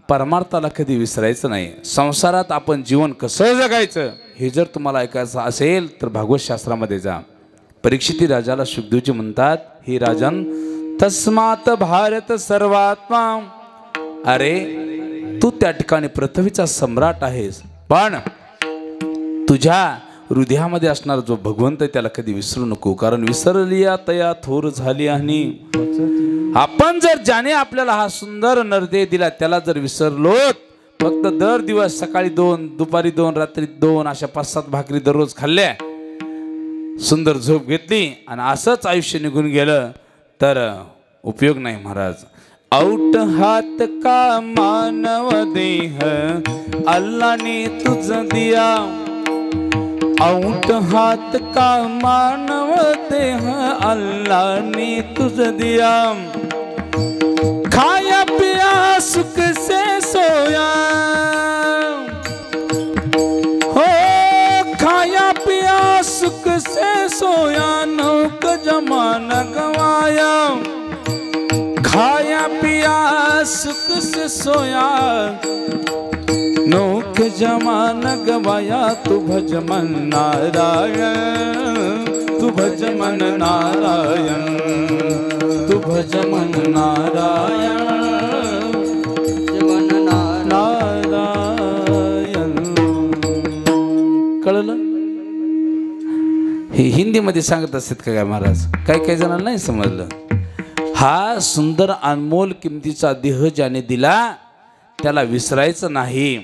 S1: परमार्थाला कधी विसरायचं नाही. संसारात आपण जीवन कसं जगायचं हे जर तुम्हाला ऐकायचं असेल तर भागवत शास्त्रामध्ये जा. परीक्षिती राजाला शुकदेवजी म्हणतात हे राजन तस्मात भारत सर्वात्मा. अरे तू त्या ठिकाणी पृथ्वीचा सम्राट आहेस, पण तुझ्या हृदयामध्ये असणारा जो भगवंत आहे त्याला कधी विसरू नको, कारण विसरलिया तया थोर झाली. आणि आपण जर ज्याने आपल्याला हा सुंदर नरदेह दिला त्याला जर विसरलो, फक्त दर दिवस सकाळी 2, दुपारी 2, रात्री 2 अशा 5-7 भाकरी दररोज खाल्ल्या, सुंदर झोप घेतली आणि असंच आयुष्य निघून गेलं तर उपयोग नाही महाराज. औट हात का मानव देह अल्लाने तुझ दिया. औट हात का मानव देह अल्लाने तुझ दिया. खाया पिया सुख से सोया, हो खाया पिया सुख से सोया, नौक जमाना गवाया. खाया पिया सुख से सोया, नौक जमाना गवाया. तू भज मन नारायण, तू भज मन नारायण, तू भज मन नारायण, नारायण. कळलं? हे हिंदीमध्ये सांगत असतात का काय महाराज? काही जणांना नाही समजलं. हा सुंदर अनमोल किमतीचा देह ज्याने दिला त्याला विसरायचं नाही.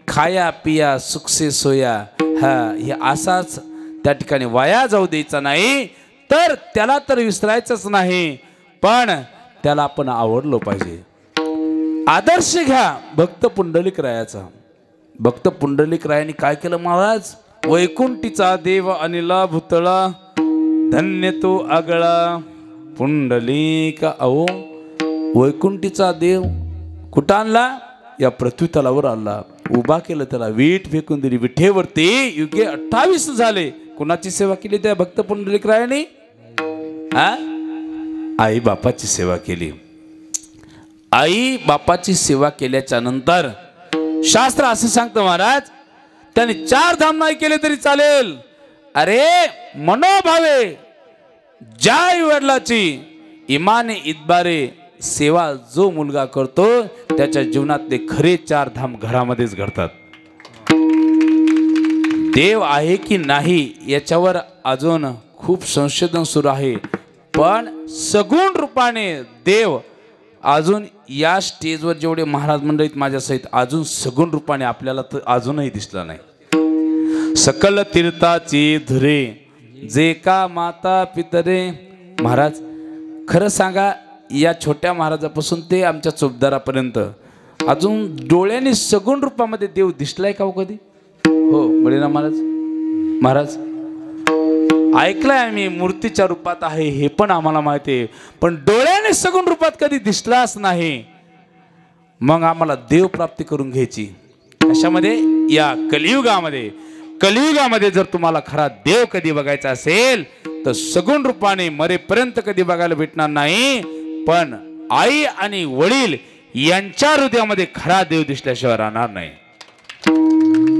S1: खाया पिया सुख से सोया, हा हे असाच त्या ठिकाणी वाया जाऊ द्यायचा नाही. तर त्याला तर विसरायचंच नाही, पण त्याला आपण आवडलो पाहिजे. आदर्श घ्या भक्त पुंडलिक रायाचा. भक्त पुंडलिक रायाने काय केलं महाराज? वैकुंठीचा देव अनिला भुतळा, धन्य तो आगळा पुंडलिक. अहो वैकुंठीचा देव कुठं आणला? या पृथ्वी तलावर आणला, उभा केलं, त्याला वीट फेकून दिली. विठेवरती युगे 28 झाले. कुणाची सेवा केली त्या भक्त पुंडलिकरायाने? आई बापाची सेवा केली. आई बापाची सेवा केल्याच्या नंतर शास्त्र असं सांगतं महाराज, त्याने 4 धाम नाही केले तरी चालेल. अरे मनोभावे ज्या आई वडिलाची इमाने इतबारे सेवा जो मुलगा करतो त्याच्या जीवनातले खरे 4 धाम घरामध्येच घडतात. देव आहे की नाही याच्यावर अजून खूप संशोधन सुरू आहे, पण सगुण रूपाने देव अजून या स्टेजवर जेवढे महाराज मंडळीत माझ्या सहित अजून सगुण रूपाने आपल्याला तर अजूनही दिसला नाही. सकल तीर्थाची धुरे जे का माता पितरे. महाराज खरं सांगा, या छोट्या महाराजापासून ते आमच्या चोपदारापर्यंत अजून डोळ्याने सगुण रूपामध्ये देव दिसलाय का हो कधी? हो बळीराम महाराज, महाराज ऐकलंय आम्ही मूर्तीच्या रूपात आहे हे पण आम्हाला माहिती आहे, पण डोळ्याने सगुण रूपात कधी दिसलाच नाही. मग आम्हाला देव प्राप्ती करून घ्यायची अशामध्ये या कलियुगामध्ये. कलियुगामध्ये जर तुम्हाला खरा देव कधी बघायचा असेल तर सगुण रूपाने मरेपर्यंत कधी बघायला भेटणार नाही, पण आई आणि वडील यांच्या हृदयामध्ये खरा देव दिसल्याशिवाय राहणार नाही.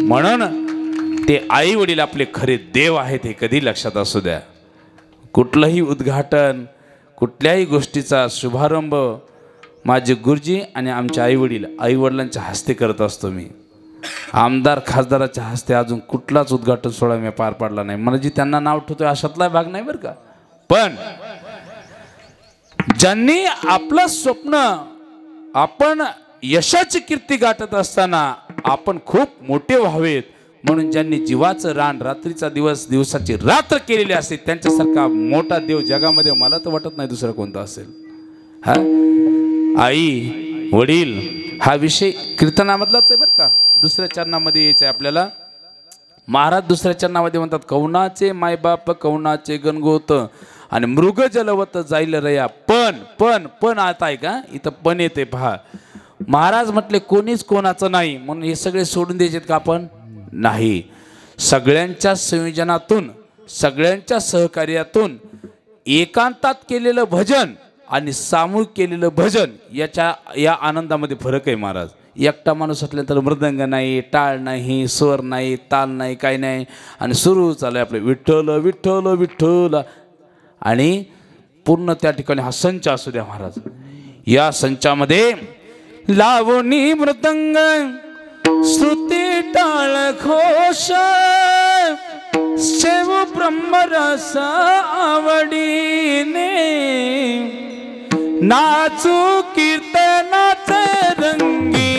S1: म्हणून ते आई वडील आपले खरे देव आहेत हे कधी लक्षात असू द्या. कुठलंही उद्घाटन, कुठल्याही गोष्टीचा शुभारंभ माझे गुरुजी आणि आमचे आई वडील, आई वडिलांच्या हस्ते करत असतो मी. आमदार खासदाराच्या हस्ते अजून कुठलाच उद्घाटन सोहळा मी पार पाडला नाही. म्हणजे त्यांना नाव ठेवतोय अशातला भाग नाही बरं का, पण ज्यांनी आपलं स्वप्न, आपण यशाची कीर्ती गाठत असताना आपण खूप मोठे व्हावेत म्हणून ज्यांनी जीवाचं रान रात्रीचा दिवस दिवसाची रात्र केलेली असते त्यांच्यासारखा मोठा देव जगामध्ये मला तर वाटत नाही दुसरा कोणता असेल. हा आई वडील हा विषय कीर्तनामधलाच आहे बरं का. दुसऱ्या चरणामध्ये यायचं आहे आपल्याला. महाराज दुसऱ्या चरणामध्ये म्हणतात, कौनाचे मायबाप कौनाचे गणगोत आणि मृग जलवत जाईल रया. पण आता आहे का इथं पण येते पहा. महाराज म्हटले कोणीच कोणाचं नाही म्हणून हे सगळे सोडून द्यायचे का आपण? नाही. सगळ्यांच्या संयोजनातून, सगळ्यांच्या सहकार्यातून एकांतात केलेलं भजन आणि सामूहिक केलेलं भजन या आनंदामध्ये फरक आहे महाराज. एकटा माणूस असल्यानंतर मृदंग नाही, टाळ नाही, स्वर नाही, ताल नाही, काही नाही आणि सुरू चालू आहे आपलं विठ्ठल विठ्ठल विठ्ठल. आणि पूर्ण त्या ठिकाणी हा संच असू द्या महाराज. या संचामध्ये लावणी मृदंग स्तुती टाळ घोष शिव ब्रह्मरस आवडीने नाचू कीर्तनाचे रंगी,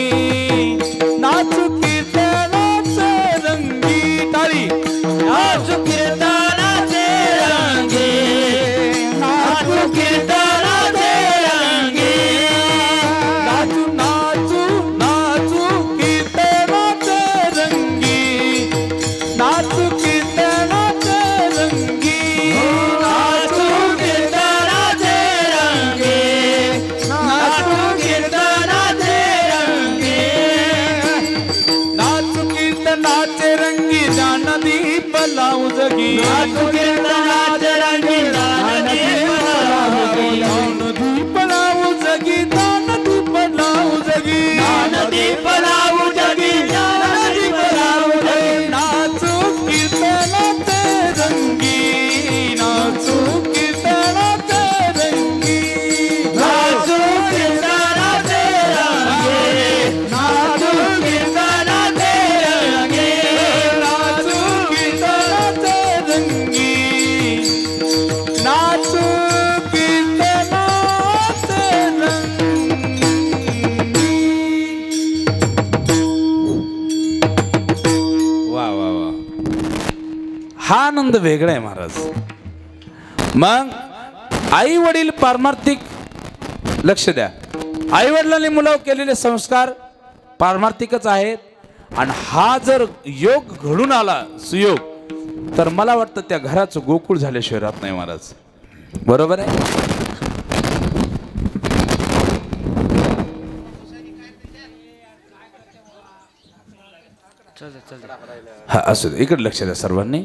S1: नाचू कीर्तनाचे रंगी. टाळी. नाचू कीर्तनाचे रंगी, नाचू कीर्तनाचे रंगी. नाचू नाचू नाचू कीर्तनाचे रंगी, नाचू कीर्तनाचे रंगी. नाचू कीर्तनाचे रंगी, नाचू कीर्तनाचे रंगी. नाचू कीर्तनाचे रंगी ज्ञानदीप लावू जगी. नाचू कीर्तनाचे रंगी ज्ञानदीप लावू जगी. ज्ञानदीप लावू जगी, ज्ञानदीप लावू जगी, ज्ञानदीप लावू जगी, ज्ञानदीप लावू जगी. नाचू कीर्तनाचे रंगी, नाचू कीर्तनाचे रंगी. नाचू कीर्तनाचे रंगी, नाचू कीर्तनाचे रंगी. नाचू कीर्तनाचे रंगी, नाचू कीर्तनाचे रंगी. वा वा वा, हा आनंद वेगळा आहे महाराज. मग आई वडील पारमार्थिक, लक्ष द्या, आई वडिलांनी मुलावर केलेले संस्कार पारमार्थिकच आहेत. आणि हा जर योग घडून आला, सुयोग, तर मला वाटतं त्या घराचं गोकुळ झाल्याशिवाय राहत नाही महाराज. बरोबर आहे. हा असू दे, इकडे लक्ष द्या सर्वांनी.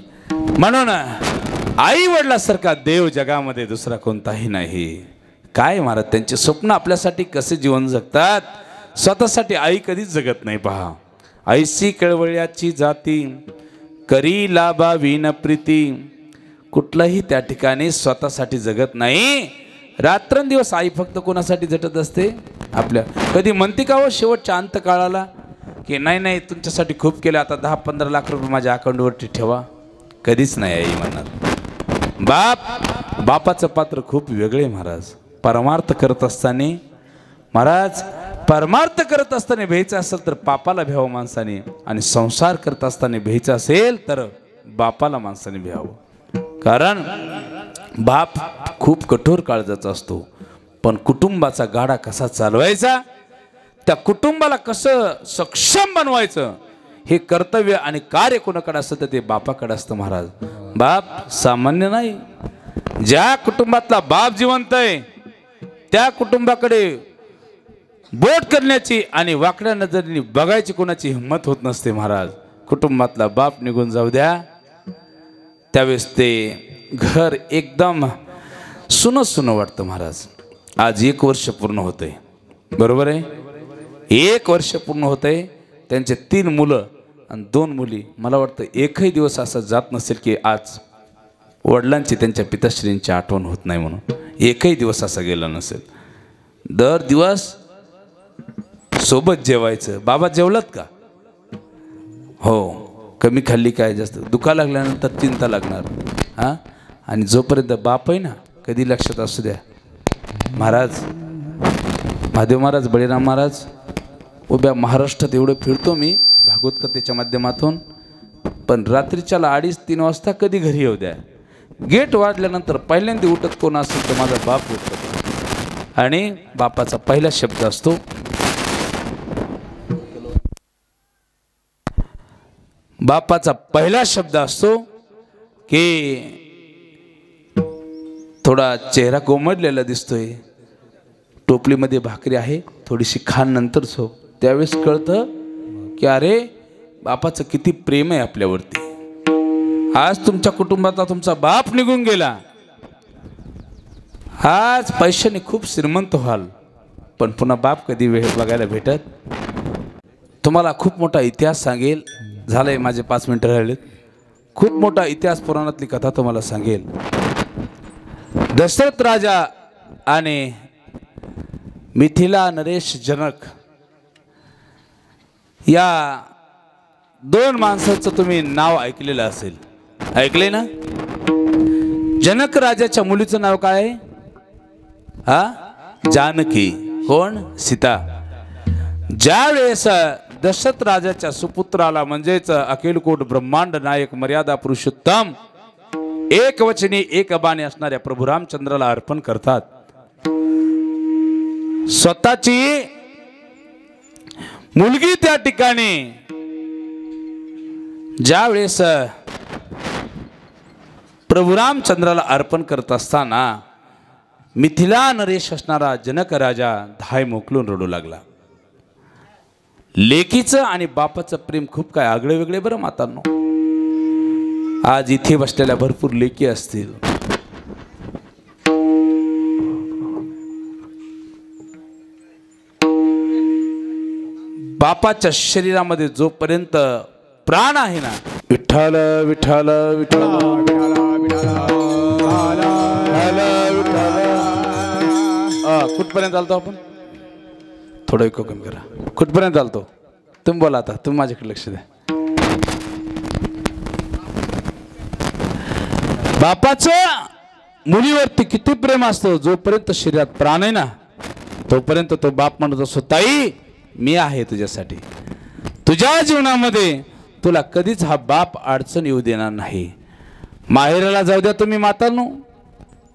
S1: म्हणून आई वडिलासारखा देव जगामध्ये दुसरा कोणताही नाही. काय महाराज त्यांचे स्वप्न आपल्यासाठी कसे जीवन जगतात, स्वतःसाठी आई कधीच जगत नाही. पहा, ऐसी कळवळ्याची जाती करी लाभा विन प्रीती. कुठलाही त्या ठिकाणी स्वतःसाठी जगत नाही. रात्रंदिवस आई फक्त कोणासाठी झटत असते, आपल्या. कधी म्हणते का हो शेवटच्या अंत काळाला की नाही नाही तुमच्यासाठी खूप केलं, आता 10-15 लाख रुपये माझ्या अकाउंटवरती ठेवा? कधीच नाही आई म्हणत. बापाचं पात्र खूप वेगळे महाराज. परमार्थ करत असताना महाराज, परमार्थ करत असताना भ्यायचं असेल तर पापाला भ्यावं माणसाने, आणि संसार करत असताना भ्यायचं असेल तर बापाला माणसाने भ्यावं. कारण बाप खूप कठोर काळजाचा असतो, पण कुटुंबाचा गाडा कसा चालवायचा, त्या कुटुंबाला कसं सक्षम बनवायचं, हे कर्तव्य आणि कार्य कोणाकडे असतं तर ते बापाकडे असतं महाराज. बाप सामान्य नाही. ज्या कुटुंबातला बाप जिवंत आहे त्या कुटुंबाकडे बोट करण्याची आणि वाकड्या नजरेने बघायची कोणाची हिंमत होत नसते महाराज. कुटुंबातला बाप निघून जाऊ द्या, त्यावेळेस ते घर एकदम सुनं सुनं वाटतं महाराज. आज 1 वर्ष पूर्ण होतंय, बरोबर आहे? 1 वर्ष पूर्ण होतंय. त्यांचे 3 मुलं आणि 2 मुली. मला वाटतं एकही दिवस असा जात नसेल की आज वडिलांची त्यांच्या पिताश्रींची आठवण होत नाही म्हणून. एकही दिवस असा गेला नसेल. दर दिवस सोबत जेवायचं. बाबा जेवलात का? हो. कमी खाल्ली काय जास्त, दुखा लागल्यानंतर चिंता लागणार. हां, आणि जोपर्यंत बाप आहे ना, कधी लक्षात असू द्या महाराज. महादेव महाराज, बळीराम महाराज, उभ्या महाराष्ट्रात एवढं फिरतो मी भागवत कथेच्या माध्यमातून, पण रात्रीच्याला 2:30-3 वाजता कधी घरी येऊ द्या, गेट वाजल्यानंतर पहिल्यांदा उठत कोण असेल तर माझा बाप उठतो. आणि बापाचा पहिला शब्द असतो, बापाचा पहिला शब्द असतो की थोडा चेहरा कोमडलेला दिसतोय, टोपलीमध्ये भाकरी आहे, थोडीशी खान नंतर झोप. त्यावेळेस कळतं की अरे बापाचं किती प्रेम आहे आपल्यावरती. आज तुमच्या कुटुंबातला तुमचा बाप निघून गेला. आज पैशाने खूप श्रीमंत व्हाल, पण पुन्हा बाप कधी वेळ बघायला भेटत. तुम्हाला खूप मोठा इतिहास सांगेल. झालंय माझे 5 मिनिटं राहिलेत. खूप मोठा इतिहास पुराणातली कथा तुम्हाला सांगेल. दशरथ राजा आणि मिथिला नरेश जनक या 2 माणसाचं तुम्ही नाव ऐकलेलं असेल. ऐकले ना? जनक राजाच्या मुलीचं नाव काय आहे? जानकी. कोण? सीता. ज्या वेळेस दशरथ राजाच्या सुपुत्राला म्हणजेच अखिलकोट ब्रह्मांड नायक मर्यादा पुरुषोत्तम एकवचनी एक बाणी असणाऱ्या प्रभू रामचंद्राला अर्पण करतात, स्वतःची मुलगी त्या ठिकाणी ज्या वेळेस प्रभू रामचंद्राला अर्पण करत असताना मिथिला नरेश असणारा जनक राजा धाय मोकलून रडू लागला. लेकीचं आणि बापाचं प्रेम खूप काय आगळे वेगळे बरं मातांनो. आज इथे बसलेल्या भरपूर लेकी असतील. बापाच्या शरीरामध्ये जोपर्यंत प्राण आहे ना, विठ्ठल विठ्ठल विठ्ठल कुठपर्यंत चालतो आपण? थोडं ऐकू कमी करा. कुठपर्यंत चालतो? तुम्ही बोला आता, तुम्ही माझ्याकडे लक्ष द्या. बापाचं मुलीवरती किती प्रेम असतं. जोपर्यंत शरीरात प्राण आहे ना तोपर्यंत तो बाप म्हणत असतो, ताई मी आहे तुझ्यासाठी. तुझ्या जीवनामध्ये तुला कधीच हा बाप अडचण येऊ देणार नाही. माहेराला जाऊ द्या तुम्ही मातांनो.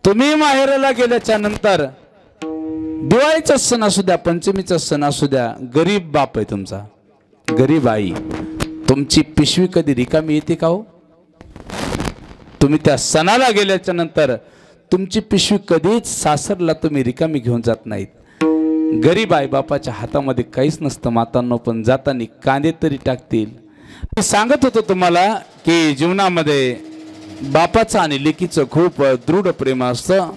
S1: तुम्ही माहेराला गेल्याच्या नंतर दिवाळीचा सण असू द्या, पंचमीचा सण असू द्या, गरीब बाप आहे तुमचा, गरीब आई. तुमची पिशवी कधी रिकामी येते का हो? तुम्ही त्या सणाला गेल्याच्या नंतर तुमची पिशवी कधीच सासरला तुम्ही रिकामी घेऊन जात नाहीत. गरीब आई बापाच्या हातामध्ये काहीच नसतं मातांनो, पण जाताना कांदे तरी टाकतील, मी सांगत होतो तुम्हाला की जीवनामध्ये बापाचं आणि लेकीचं खूप दृढ प्रेम असतं.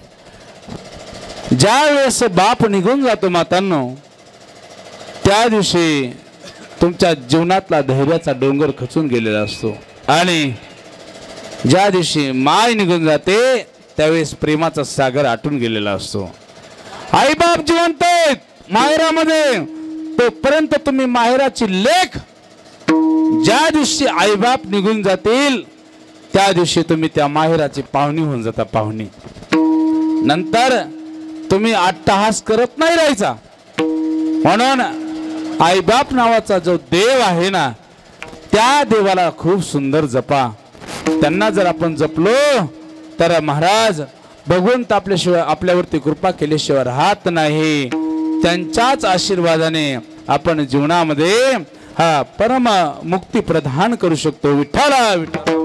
S1: ज्या वेळेस बाप निघून जातो मातांनो, त्या दिवशी तुमच्या जीवनातला धैर्याचा डोंगर खचून गेलेला असतो. आणि ज्या दिवशी माय निघून जाते त्यावेळेस प्रेमाचा सागर आटून गेलेला असतो. आई बाप जिवंत आहेत माहेरामध्ये, तोपर्यंत तुम्ही माहेराची लेक. ज्या दिवशी आई बाप निघून जातील त्या दिवशी तुम्ही त्या माहेराची पाहुणी होऊन जाता, पाहुणी. नंतर तुम्ही अट्टहास करत नाही राहायचा. म्हणून आई बाप नावाचा जो देव आहे ना, त्या देवाला खूप सुंदर जपा. त्यांना जर आपण जपलो तर महाराज भगवंत आपल्याशिवाय आपल्यावरती कृपा केल्याशिवाय राहत नाही. त्यांच्याच आशीर्वादाने आपण जीवनामध्ये परम मुक्ती प्रदान करू शकतो. विठ्ठला विठ्ठल.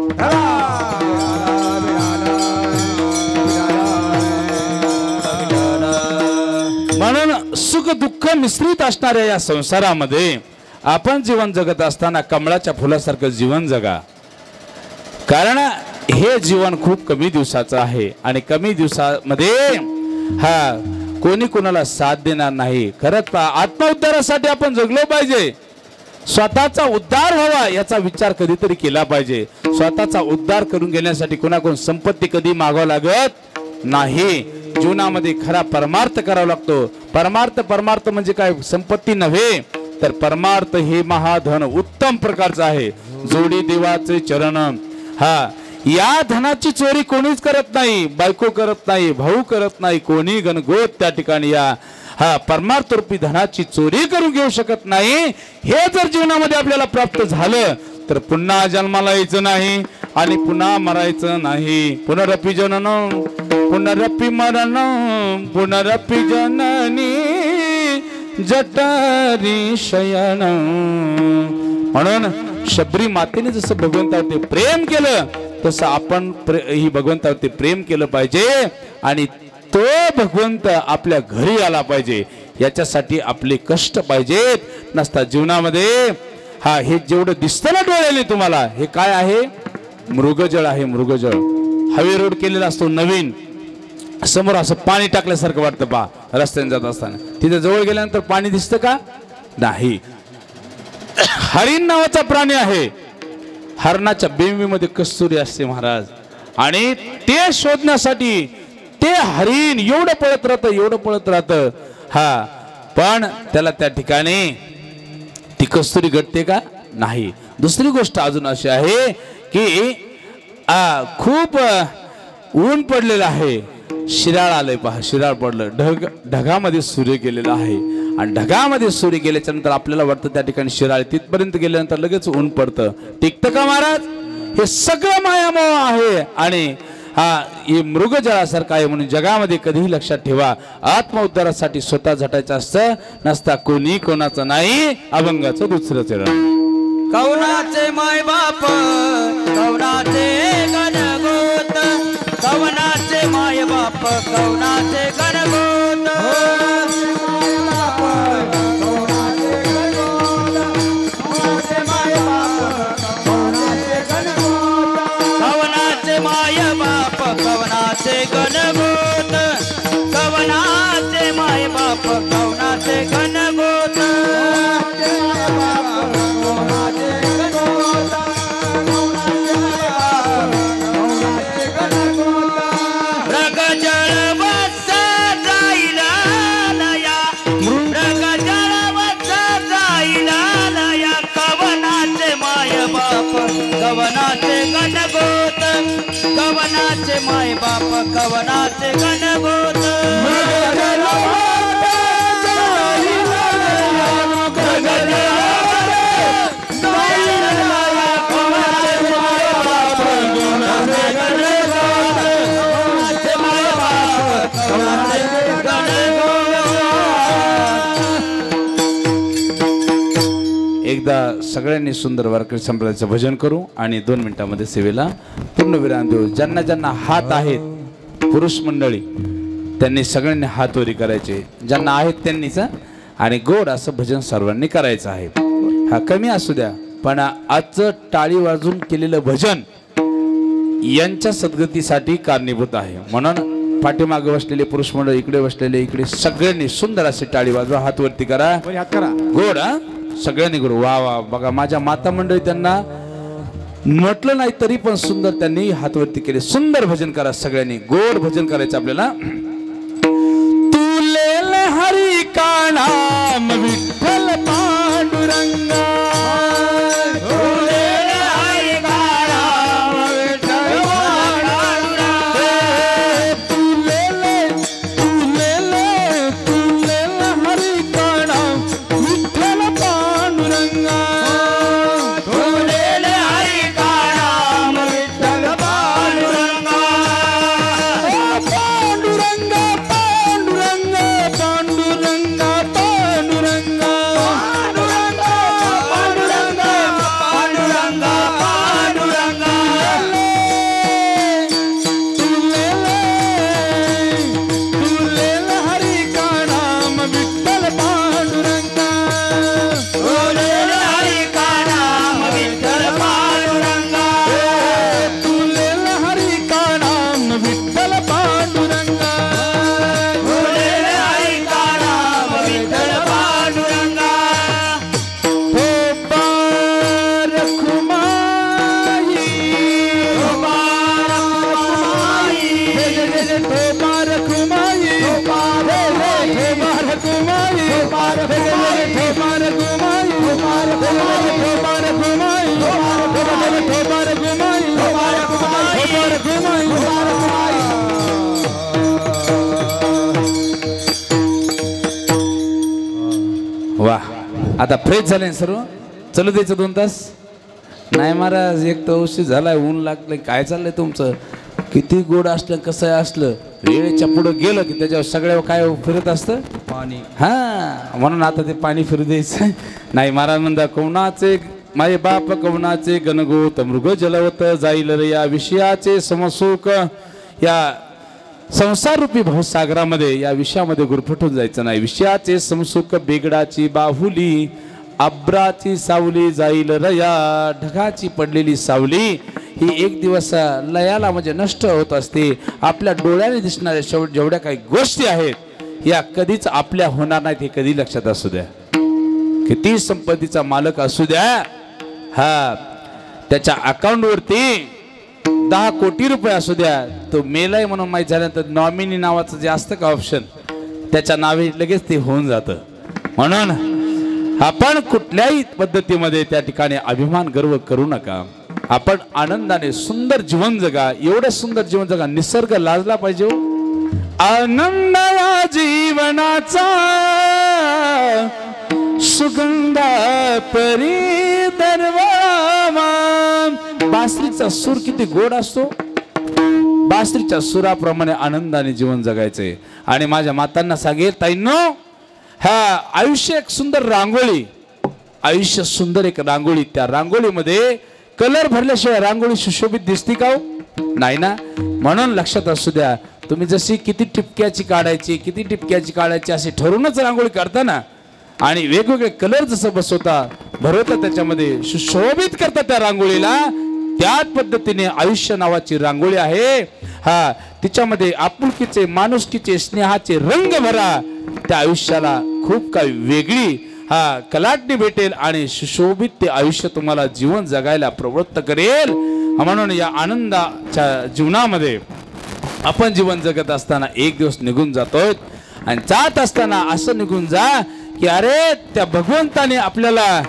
S1: म्हणून सुख दुःख मिश्रित असणाऱ्या या संसारामध्ये आपण जीवन जगत असताना कमळाच्या फुलासारखं जीवन जगा. कारण हे जीवन खूप कमी दिवसाचं आहे आणि कमी दिवसामध्ये कोणी कोणाला साथ देणार नाही. खरंच आत्मउद्धारासाठी आपण जगलो पाहिजे. स्वतःचा उद्धार व्हावा याचा विचार कधीतरी केला पाहिजे. स्वतःचा उद्धार करून घेण्यासाठी कोणाकोण संपत्ती कधी मागावं लागत नाही. जीवनामध्ये खरा परमार्थ करावा लागतो. परमार्थ म्हणजे काय? संपत्ती नव्हे तर परमार्थ हे महाधन उत्तम प्रकारचं आहे. जोडी देवाचे चरण. या धनाची चोरी कोणीच करत नाही. बायको करत नाही, भाऊ करत नाही, कोणी गणगोत त्या ठिकाणी या परमार्थ रूपी धनाची चोरी करून घेऊ शकत नाही. हे जर जीवनामध्ये आपल्याला प्राप्त झालं तर पुन्हा जन्माला यायचं नाही आणि पुन्हा मरायचं नाही. पुनरपि जनन पुनरपि मरण पुनरपि जननी जठरी शयन. म्हणून शबरी मातेने जसं भगवंतावरती प्रेम केलं तसं आपण ही भगवंतावरती प्रेम केलं पाहिजे आणि तो भगवंत आपल्या घरी आला पाहिजे. याच्यासाठी आपले कष्ट पाहिजेत. नसता जीवनामध्ये हे जेवढं दिसतं ना डोळ्याने तुम्हाला, हे काय आहे? मृगजळ आहे. मृगजळ हवे रोड केलेला असतो नवीन. समोर असं पाणी टाकल्यासारखं वाटतं पा रस्त्याने जात असताना. तिथे जवळ गेल्यानंतर पाणी दिसतं का? नाही. हरिण नावाचा प्राणी आहे. हरणाच्या बेंबीमध्ये कस्तुरी असते महाराज. आणि ते शोधण्यासाठी ते हरिण एवढं पळत राहतं. पण त्याला त्या ठिकाणी ती कस्तुरी घडते का? नाही. दुसरी गोष्ट अजून अशी आहे की खूप ऊन पडलेलं आहे. शिराळ आलंय पहा. शिराळ पडलं. ढगामध्ये सूर्य गेलेला आहे आणि ढगामध्ये सूर्य गेल्याच्या नंतर आपल्याला वाटतं त्या ठिकाणी शिराळ. तिथपर्यंत गेल्यानंतर लगेच ऊन पडतं. टिकतं का महाराज? हे सगळं मायामोह आहे आणि हे मृगजळासारखं आहे. म्हणून जगामध्ये कधीही लक्षात ठेवा, आत्मउद्धारासाठी स्वतः झटायचं असतं. नसता कोणी कोणाचं नाही. अभंगाचं दुसरं चरण.
S3: कवनाचे माय बाप कवनाचे गणगोत, कवनाचे माय बाप कवनाचे गणगोत. कवनाचे माय बाप कवनाचे गणगोत, कवनाचे माय बाप कवनाचे गणगोत. कवनाचे गणगोत, कवनाचे माय बाप कवनाचे गणगोत.
S1: एकदा सगळ्यांनी सुंदर वारकरी संप्रदायाचं भजन करू आणि 2 मिनिटांमध्ये सेवेला पूर्ण विराम देऊ. ज्यांना ज्यांना हात आहेत पुरुष मंडळी त्यांनी सगळ्यांनी हात वरी करायचे. ज्यांना आहेत त्यांनीच आणि गोड असं भजन सर्वांनी करायचं आहे. कमी असू द्या पण आजचं टाळी वाजून केलेलं भजन यांच्या सद्गतीसाठी कारणीभूत आहे. म्हणून पाठीमागे बसलेले पुरुष मंडळ, इकडे बसलेले, इकडे सगळ्यांनी सुंदर असे टाळी वाजवा. हात वरती करा,
S2: हात करा.
S1: गोड हा सगळ्यांनी गोड. वा वा. बघा माझ्या माता मंडळी त्यांना म्हटलं नाही तरी पण सुंदर त्यांनी हात वरती केले. सुंदर भजन करा सगळ्यांनी, गोड भजन करायचं आपल्याला. तुले हरी का नाम विठ्ठल पांडुरंगा, वा. आता फ्रेश झाले सर्व, चलू द्यायचं 2 तास. नाही महाराज एक तर उशीर झालाय, ऊन लागलंय, काय चाललंय तुमचं? किती गोड असलं कसं असलं, वेळेच्या पुढं गेलं की त्याच्यावर सगळ्या काय फिरत असतं पाणी. हा म्हणून आता ते पाणी फिरू द्यायचं नाही. महाराज म्हणता कोणाचे माय बाप कवनाचे गणगोत मृग जलवत जाईल रे या विषयाचे समसुख. या संसार रूपी भावसागरामध्ये या विषयामध्ये गुरफटून जायचं नाही. विषयाचे समसुख बेगडाची बाहुली, अब्राची सावली जाईल रया. ढगाची पडलेली सावली ही एक दिवस लयाला म्हणजे नष्ट होत असते. आपल्या डोळ्याने दिसणाऱ्या जेवढ्या काही गोष्टी आहेत या कधीच आपल्या होणार नाहीत, हे कधी लक्षात असू द्या. किती संपत्तीचा मालक असू द्या, हा त्याच्या अकाउंटवरती 10 कोटी रुपये असू द्या, तो मेलाय म्हणून माहीत झाल्यानंतर नॉमिनी नावाचं जे असतं का ऑप्शन, त्याच्या नावे लगेच ते होऊन जातं. म्हणून आपण कुठल्याही पद्धतीमध्ये त्या ठिकाणी अभिमान गर्व करू नका. आपण आनंदाने सुंदर जीवन जगा. एवढं सुंदर जीवन जगा, निसर्ग लाजला पाहिजे. आनंद या जीवनाचा सुगंधा परी दरवामा. बासरीचा सूर किती गोड असतो, बासरीच्या सुराप्रमाणे आनंदाने जीवन जगायचंय. आणि माझ्या मातांना सांगेल, ताईंनो, हा आयुष्य एक सुंदर रांगोळी, आयुष्य सुंदर एक रांगोळी. त्या रांगोळीमध्ये कलर भरल्याशिवाय रांगोळी सुशोभित दिसती का? नाही ना. म्हणून लक्षात असू द्या, तुम्ही जशी किती टिपक्याची काढायची, किती टिपक्याची काढायची असे ठरवूनच रांगोळी काढता ना, आणि वेगवेगळे कलर जसं बसवता भरवता त्याच्यामध्ये सुशोभित करता त्या रांगोळीला, त्याच पद्धतीने आयुष्य नावाची रांगोळी आहे. हा तिच्यामध्ये आपुलकीचे, माणुसकीचे, स्नेहाचे रंग भरा. त्या आयुष्याला खूप काही वेगळी कलाटणी भेटेल आणि सुशोभित ते आयुष्य तुम्हाला जीवन जगायला प्रवृत्त करेल. म्हणून या आनंदाच्या जीवनामध्ये आपण जीवन जगत असताना एक दिवस निघून जातोय, आणि जात असताना असं निघून जा की अरे त्या भगवंताने आपल्याला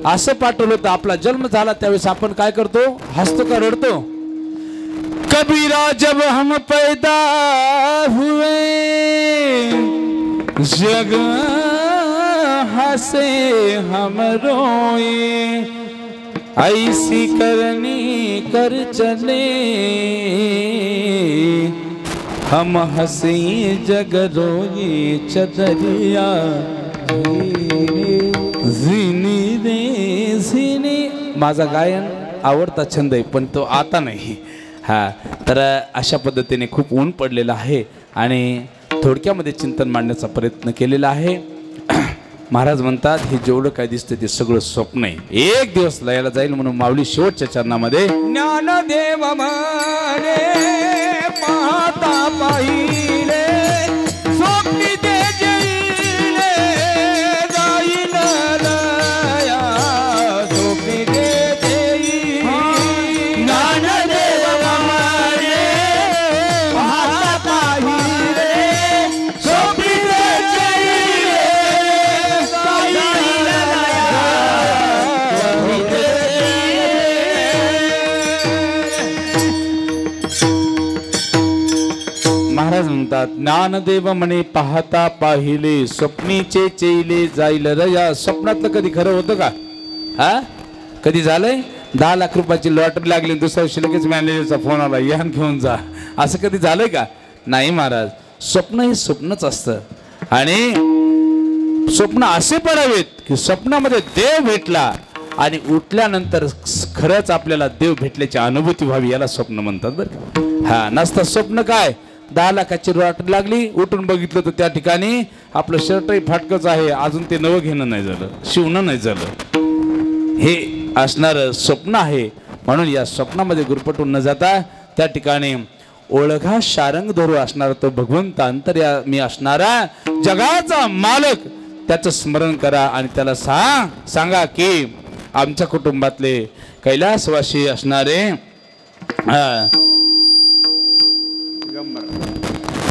S1: असं पाठवलं होतं. आपला जन्म झाला त्यावेळेस आपण काय करतो, हसतो का रडतो? कबीरा जब हम पैदा हुए जग हंसे हम रोए, ऐसी करनी कर चले हम हंसे जग रोए चदरिया झिनी रे झिनी. माझा गायन आवडता छंद आहे पण तो आता नाही. हा तर अशा पद्धतीने खूप ऊन पडलेलं आहे आणि थोडक्यामध्ये चिंतन मांडण्याचा प्रयत्न केलेला आहे. महाराज म्हणतात हे जेवढं काय दिसतं ते सगळं स्वप्न आहे, एक दिवस लयाला जाईल. म्हणून माऊली शेवटच्या चरणामध्ये
S3: ज्ञानदेव म्हणे पाहता पाहिले स्वप्नी ते जैले जाईल लया स्वप्नी ते जैले ज्ञानदेव म्हणे पाहता पाहिले स्वप्नी ते जैले जाईल लया स्वप्नी ते
S1: महाराज म्हणतात ज्ञानदेव म्हणे पाहता पाहिले स्वप्नीचे चेले जाईल रया. स्वप्नातलं कधी खरं होतं का? हा कधी झालंय? 10 लाख रुपयाची लॉटरी लागली, दुसऱ्या दिवशी लगेच मॅनेजरचा फोन आला, या घेऊन जा, असं कधी झालंय का? नाही महाराज. स्वप्न हे स्वप्नच असतं आणि स्वप्न असे पडावेत की स्वप्नामध्ये देव भेटला आणि उठल्यानंतर खरंच आपल्याला देव भेटल्याची अनुभूती व्हावी, याला स्वप्न म्हणतात बरं. हा नसतं स्वप्न काय? 10 लाखाची लॉटरी लागली, उठून बघितलं तर त्या ठिकाणी आपलं शर्टही फाटकच आहे, अजून ते नवं घेणं नाही झालं, शिवणं नाही झालं. हे असणारं स्वप्न आहे. म्हणून या स्वप्नामध्ये गुरपटून न जाता त्या ठिकाणी ओळखा शारंग धरू असणारा तो भगवंत अंतर्यामी असणारा जगाचा मालक, त्याचं स्मरण करा आणि त्याला सांगा की आमच्या कुटुंबातले कैलासवासी असणारे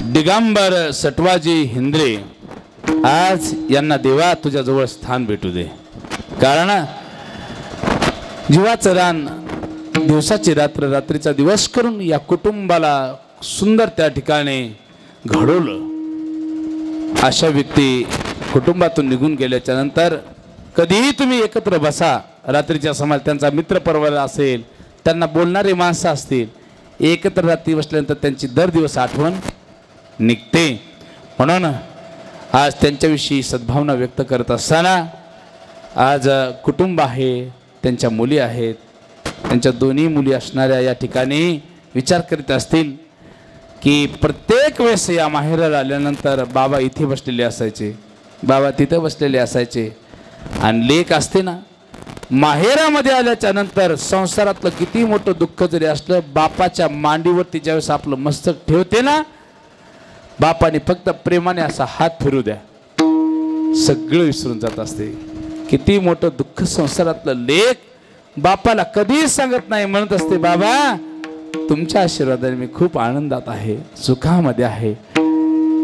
S1: दिगंबर सटवाजी हिंद्रे, आज यांना देवा तुझ्या जवळ स्थान भेटू दे. कारण जीवाचं रान दिवसाची रात्र, रात्रीचा दिवस करून या कुटुंबाला सुंदर त्या ठिकाणी घडवलं. अशा व्यक्ती कुटुंबातून निघून गेल्याच्या नंतर कधीही तुम्ही एकत्र बसा, रात्रीच्या समाज त्यांचा मित्र परिवार असेल, त्यांना बोलणारे माणसं असतील, एकत्र रात्री बसल्यानंतर त्यांची दर दिवस आठवण निघते. म्हणून आज त्यांच्याविषयी सद्भावना व्यक्त करत असताना आज कुटुंब आहे, त्यांच्या मुली आहेत, त्यांच्या दोन्ही मुली असणाऱ्या या ठिकाणी विचार करीत असतील की प्रत्येक वेळेस या माहेराला आल्यानंतर बाबा इथे बसलेले असायचे, बाबा तिथं बसलेले असायचे. आणि लेक असते ना, माहेरामध्ये आल्याच्या नंतर संसारातलं किती मोठं दुःख जरी असलं, बापाच्या मांडीवरती ज्यावेळेस आपलं मस्तक ठेवते ना, बापाने फक्त प्रेमाने असा हात फिरू द्या, सगळं विसरून जात असते. किती मोठं दुःख संसारातलं लेक बापाला कधीच सांगत नाही, म्हणत असते बाबा तुमच्या आशीर्वादाने मी खूप आनंदात आहे, सुखामध्ये आहे.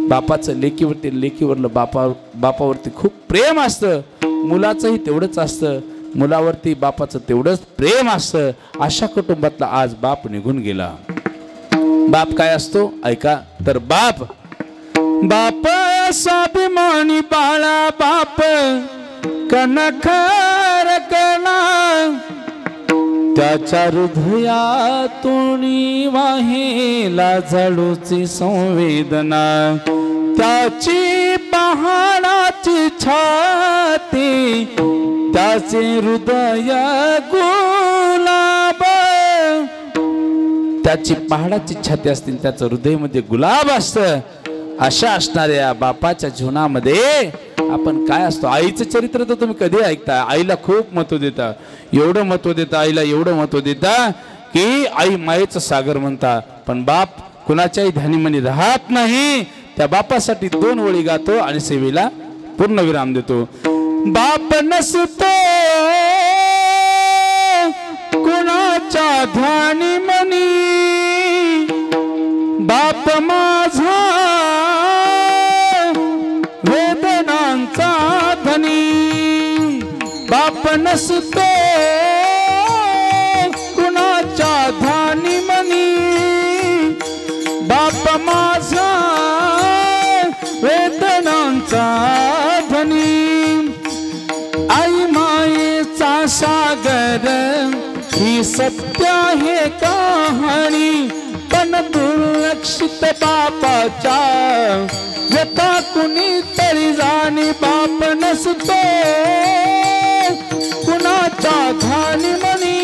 S1: बापाचं लेकीवरलं बापावरती खूप प्रेम असतं, मुलाचंही तेवढंच असतं, मुलावरती बापाचं तेवढंच प्रेम असतं. अशा कुटुंबातला आज बाप निघून गेला. बाप काय असतो ऐका तर, बाप स्वाभिमानी बाळा, बाप कणखर कणा, त्याच्या हृदयातून वाहेला जळूची संवेदना, त्याची पहाडाची छाती, त्याचे हृदय गुलाब, त्याची पहाडाची छाती असते, त्याचं हृदय मध्ये गुलाब असतं. अशा असणाऱ्या बापाच्या जीवनामध्ये आपण काय असतो? आईचं चरित्र तर तुम्ही कधी ऐकता? आईला खूप महत्व देता, एवढं महत्व देता आईला, एवढं महत्व देता की आई मायेचं सागर म्हणता. पण बाप कुणाच्याही ध्यानीमनी राहत नाही. त्या बापासाठी 2 ओळी गातो आणि सेवेला पूर्ण विराम देतो. बाप नसतो कुणाच्या ध्यानीमनी, बाप माझा वेदनांचा धनी, बाप नसतो कुणाच्या ध्यानीमनी, बाप माझा वेदनांचा धनी. आई मायेचा सागर ही सत्य आहे कहाणी, पण दुर्लक्षित बापाच्या व्यथा कुणी तरी जाणी. बाप नसतो कुणाच्या ध्यानीमनी,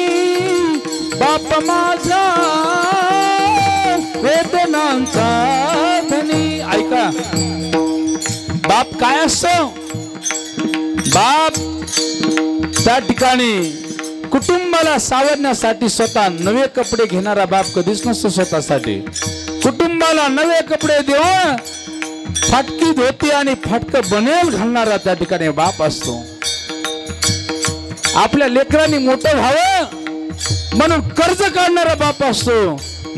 S1: बाप माझा वेदनांचा धनी. ऐका बाप काय असतो? बाप त्या ठिकाणी कुटुंबाला सावरण्यासाठी स्वतः नवे कपडे घेणारा बाप कधीच नसतो स्वतःसाठी. कुटुंबाला नवे कपडे देऊन फाटकी धोती आणि फाटक बनेल घालणारा त्या ठिकाणी बाप असतो. आपल्या लेकरांनी मोठं व्हावं म्हणून कर्ज काढणारा बाप असतो.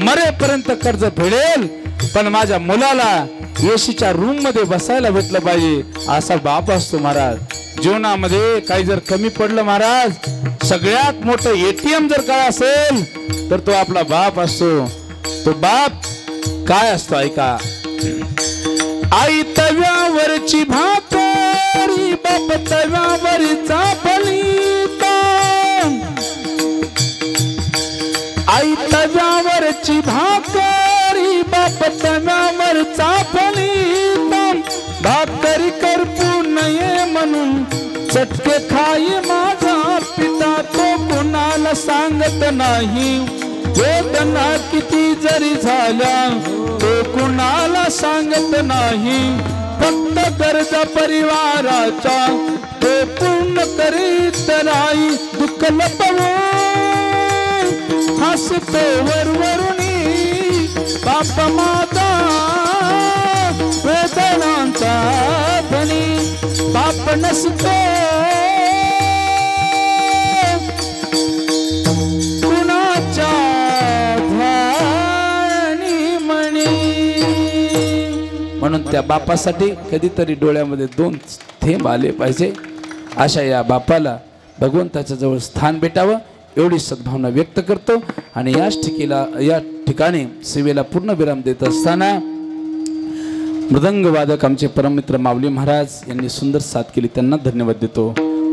S1: मरेपर्यंत कर्ज फेडेल पण माझ्या मुलाला एसीच्या रूम मध्ये बसायला भेटलं पाहिजे असा बाप असतो महाराज. जीवनामध्ये काही जर कमी पडलं महाराज, सगळ्यात मोठं एटीएम जर काय असेल तर तो आपला बाप असतो. तो बाप काय असतो ऐका. आई तव्यावरची भाकरी बाप तव्यावरचा फलिता. आई तव्यावरची भाकरी बाप तव्यावरचा फलिता. भाकरी करपू नये म्हणून चटके खाई माझा पिता. तो कुणाला सांगत नाही वेदना किती जरी झाल्या. तो कुणाला सांगत नाही फक्त गरजा परिवाराच्या. तो पूर्ण करीत राही दुःख लपवून हसतो वरवरुणी बाप माझा वेदनांचा धनी. बाप नसतो कुणाच्या ध्यानी मणी. म्हणून त्या बापासाठी कधीतरी डोळ्यामध्ये 2 थेंब आले पाहिजे. अशा या बापाला भगवंताच्या जवळ स्थान भेटावं एवढी सद्भावना व्यक्त करतो. आणि या ठिकाणी सेवेला पूर्ण विराम देत असताना मृदंग वादक आमचे परममित्र माऊली महाराज यांनी सुंदर साथ केली, त्यांना धन्यवाद देतो.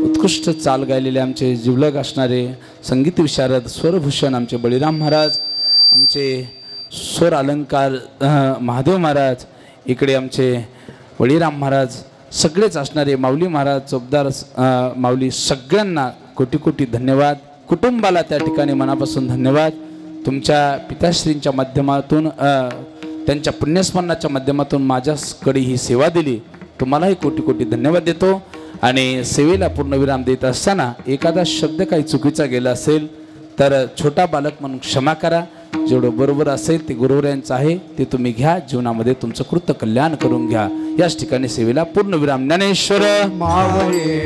S1: उत्कृष्ट चाल गायलेले आमचे जिवलग असणारे संगीत विशारद स्वरभूषण आमचे बळीराम महाराज, आमचे स्वर अलंकार महादेव महाराज, इकडे आमचे बळीराम महाराज, सगळेच असणारे माऊली महाराज, चोपदार माऊली, सगळ्यांना कोटी कोटी धन्यवाद. कुटुंबाला त्या ठिकाणी मनापासून धन्यवाद. तुमच्या पिताश्रींच्या माध्यमातून त्यांच्या पुण्यस्मरणाच्या माध्यमातून माझ्याकडे ही सेवा दिली, तुम्हालाही कोटी कोटी धन्यवाद देतो. आणि सेवेला पूर्णविराम देत असताना एखादा शब्द काही चुकीचा गेला असेल तर छोटा बालक म्हणून क्षमा करा. जेवढं बरोबर असेल ते गुरुवर्यांचं आहे ते तुम्ही घ्या, जीवनामध्ये तुमचं कृत्य कल्याण करून घ्या. याच ठिकाणी सेवेला पूर्णविराम. ज्ञानेश्वर
S2: माऊली